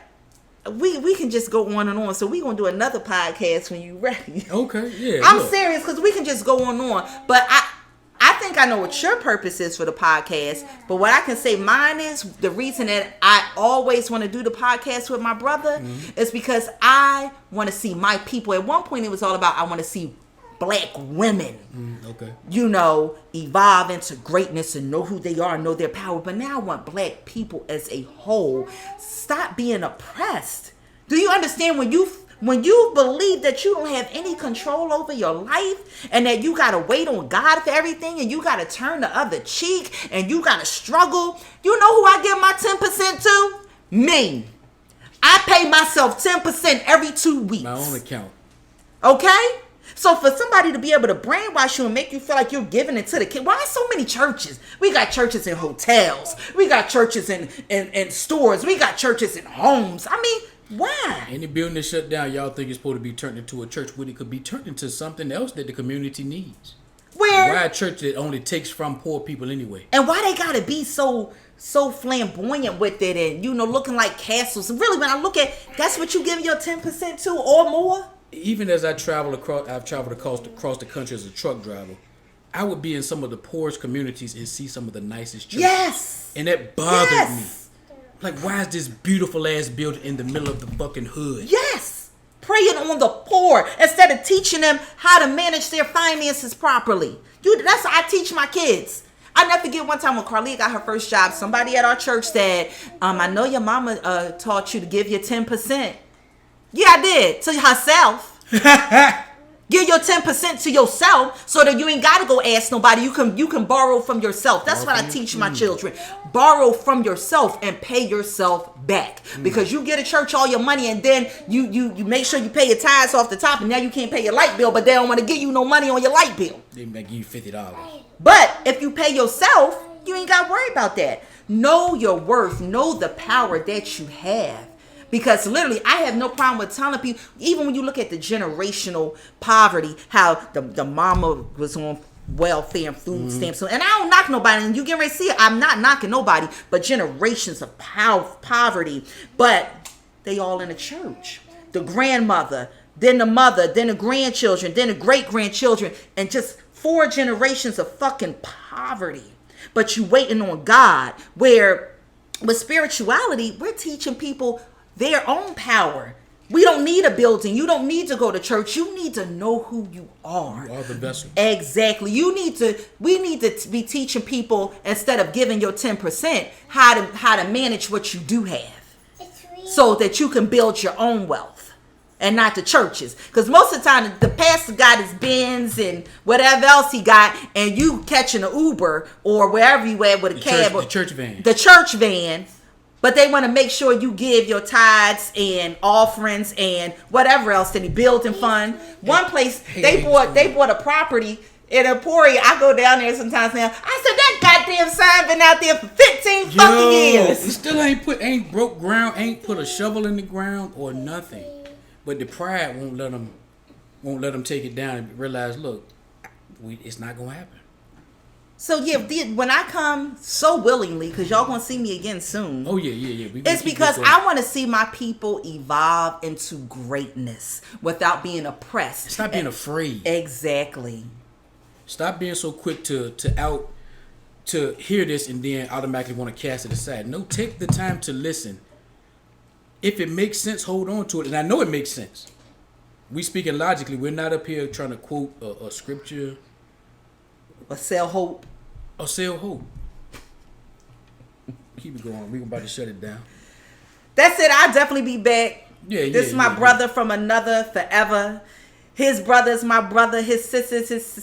we can just go on and on. So we're going to do another podcast when you're ready. Okay, yeah. I'm serious because we can just go on and on. But I think I know what your purpose is for the podcast. But what I can say mine is, the reason that I always want to do the podcast with my brother is because I want to see my people. At one point, it was all about I want to see black women, evolve into greatness and know who they are, know their power. But now I want black people as a whole stop being oppressed. Do you understand when you believe that you don't have any control over your life and that you gotta wait on God for everything and you gotta turn the other cheek and you gotta struggle? You know who I give my 10% to? Me. I pay myself 10% every 2 weeks. My own account. Okay? So for somebody to be able to brainwash you and make you feel like you're giving it to the kid, why so many churches? We got churches in hotels. We got churches in stores. We got churches in homes. I mean, why? Any building that shut down, y'all think it's supposed to be turned into a church when it could be turned into something else that the community needs. Where? Why a church that only takes from poor people anyway? And why they gotta be so flamboyant with it and, looking like castles? Really, when I look at, that's what you give your 10% to or more? Even as I've traveled across the country as a truck driver, I would be in some of the poorest communities and see some of the nicest churches. Yes. And that bothered me. Like, why is this beautiful ass building in the middle of the fucking hood? Yes. Preying on the poor instead of teaching them how to manage their finances properly. That's how I teach my kids. I never forget one time when Karllette got her first job, somebody at our church said, I know your mama taught you to give your 10%. Yeah, I did. To herself. Give your 10% to yourself so that you ain't got to go ask nobody. You can borrow from yourself. That's what I teach my children. Borrow from yourself and pay yourself back. Because you get a church all your money and then you make sure you pay your tithes off the top and now you can't pay your light bill, but they don't want to give you no money on your light bill. They may give you $50. But if you pay yourself, you ain't got to worry about that. Know your worth. Know the power that you have. Because literally, I have no problem with telling people, even when you look at the generational poverty, how the mama was on welfare and food stamps. And I don't knock nobody, and you get ready to see it. I'm not knocking nobody, but generations of poverty. But they all in the church. The grandmother, then the mother, then the grandchildren, then the great-grandchildren, and just 4 generations of fucking poverty. But you waiting on God, where with spirituality, we're teaching people their own power. We don't need a building. You don't need to go to church. You need to know who you are. You are the vessel. Exactly. We need to be teaching people, instead of giving your 10%, how to manage what you do have. So that you can build your own wealth. And not the churches. Because most of the time the pastor got his Benz and whatever else he got, and you catching an Uber or wherever you at with a cab. The church van. The church van. But they want to make sure you give your tithes and offerings and whatever else, the building fund. One place, they bought a property in Emporia. I go down there sometimes now. I said, that goddamn sign been out there for 15 fucking years. It still ain't broke ground, ain't put a shovel in the ground or nothing. But the pride won't let them take it down and realize, look, it's not going to happen. So yeah, when I come so willingly, because y'all gonna see me again soon. Oh yeah. It's because I want to see my people evolve into greatness without being oppressed. Stop being afraid. Exactly. Stop being so quick to hear this and then automatically want to cast it aside. No, take the time to listen. If it makes sense, hold on to it. And I know it makes sense. We speaking logically. We're not up here trying to quote a scripture. Or sell hope. Or sell hope. Keep it going. We're about to shut it down. That's it. I'll definitely be back. Yeah. This is my brother from another forever. His brother is my brother. His sister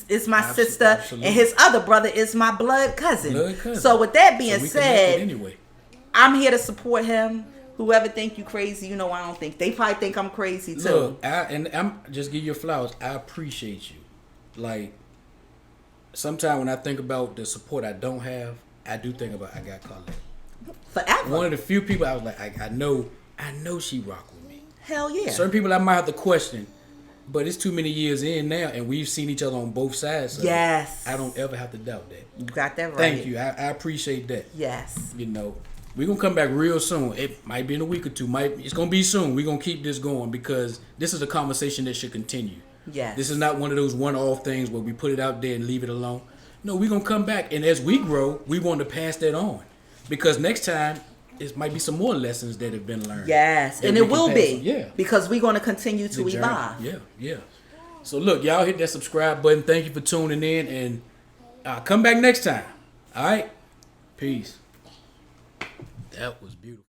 is my sister. Absolutely. And his other brother is my blood cousin. So with that being said, anyway, I'm here to support him. Whoever think you crazy, I don't think. They probably think I'm crazy too. Look, I'm just give you flowers. I appreciate you. Like, sometimes when I think about the support I don't have, I do think about I got Karllette. Forever. One of the few people I was like, I know she rock with me. Hell yeah. Certain people I might have to question, but it's too many years in now, and we've seen each other on both sides. So yes. I don't ever have to doubt that. You got that right. Thank you. I appreciate that. Yes. We're gonna come back real soon. It might be in a week or two. It's gonna be soon. We're gonna keep this going because this is a conversation that should continue. Yes. This is not one of those one-off things where we put it out there and leave it alone. No, we're gonna come back, and as we grow, we want to pass that on because next time it might be some more lessons that have been learned. Yes, and it will be. Yeah, because we're going to continue to evolve. Yeah. So look, y'all hit that subscribe button. Thank you for tuning in, and come back next time. All right, peace. That was beautiful.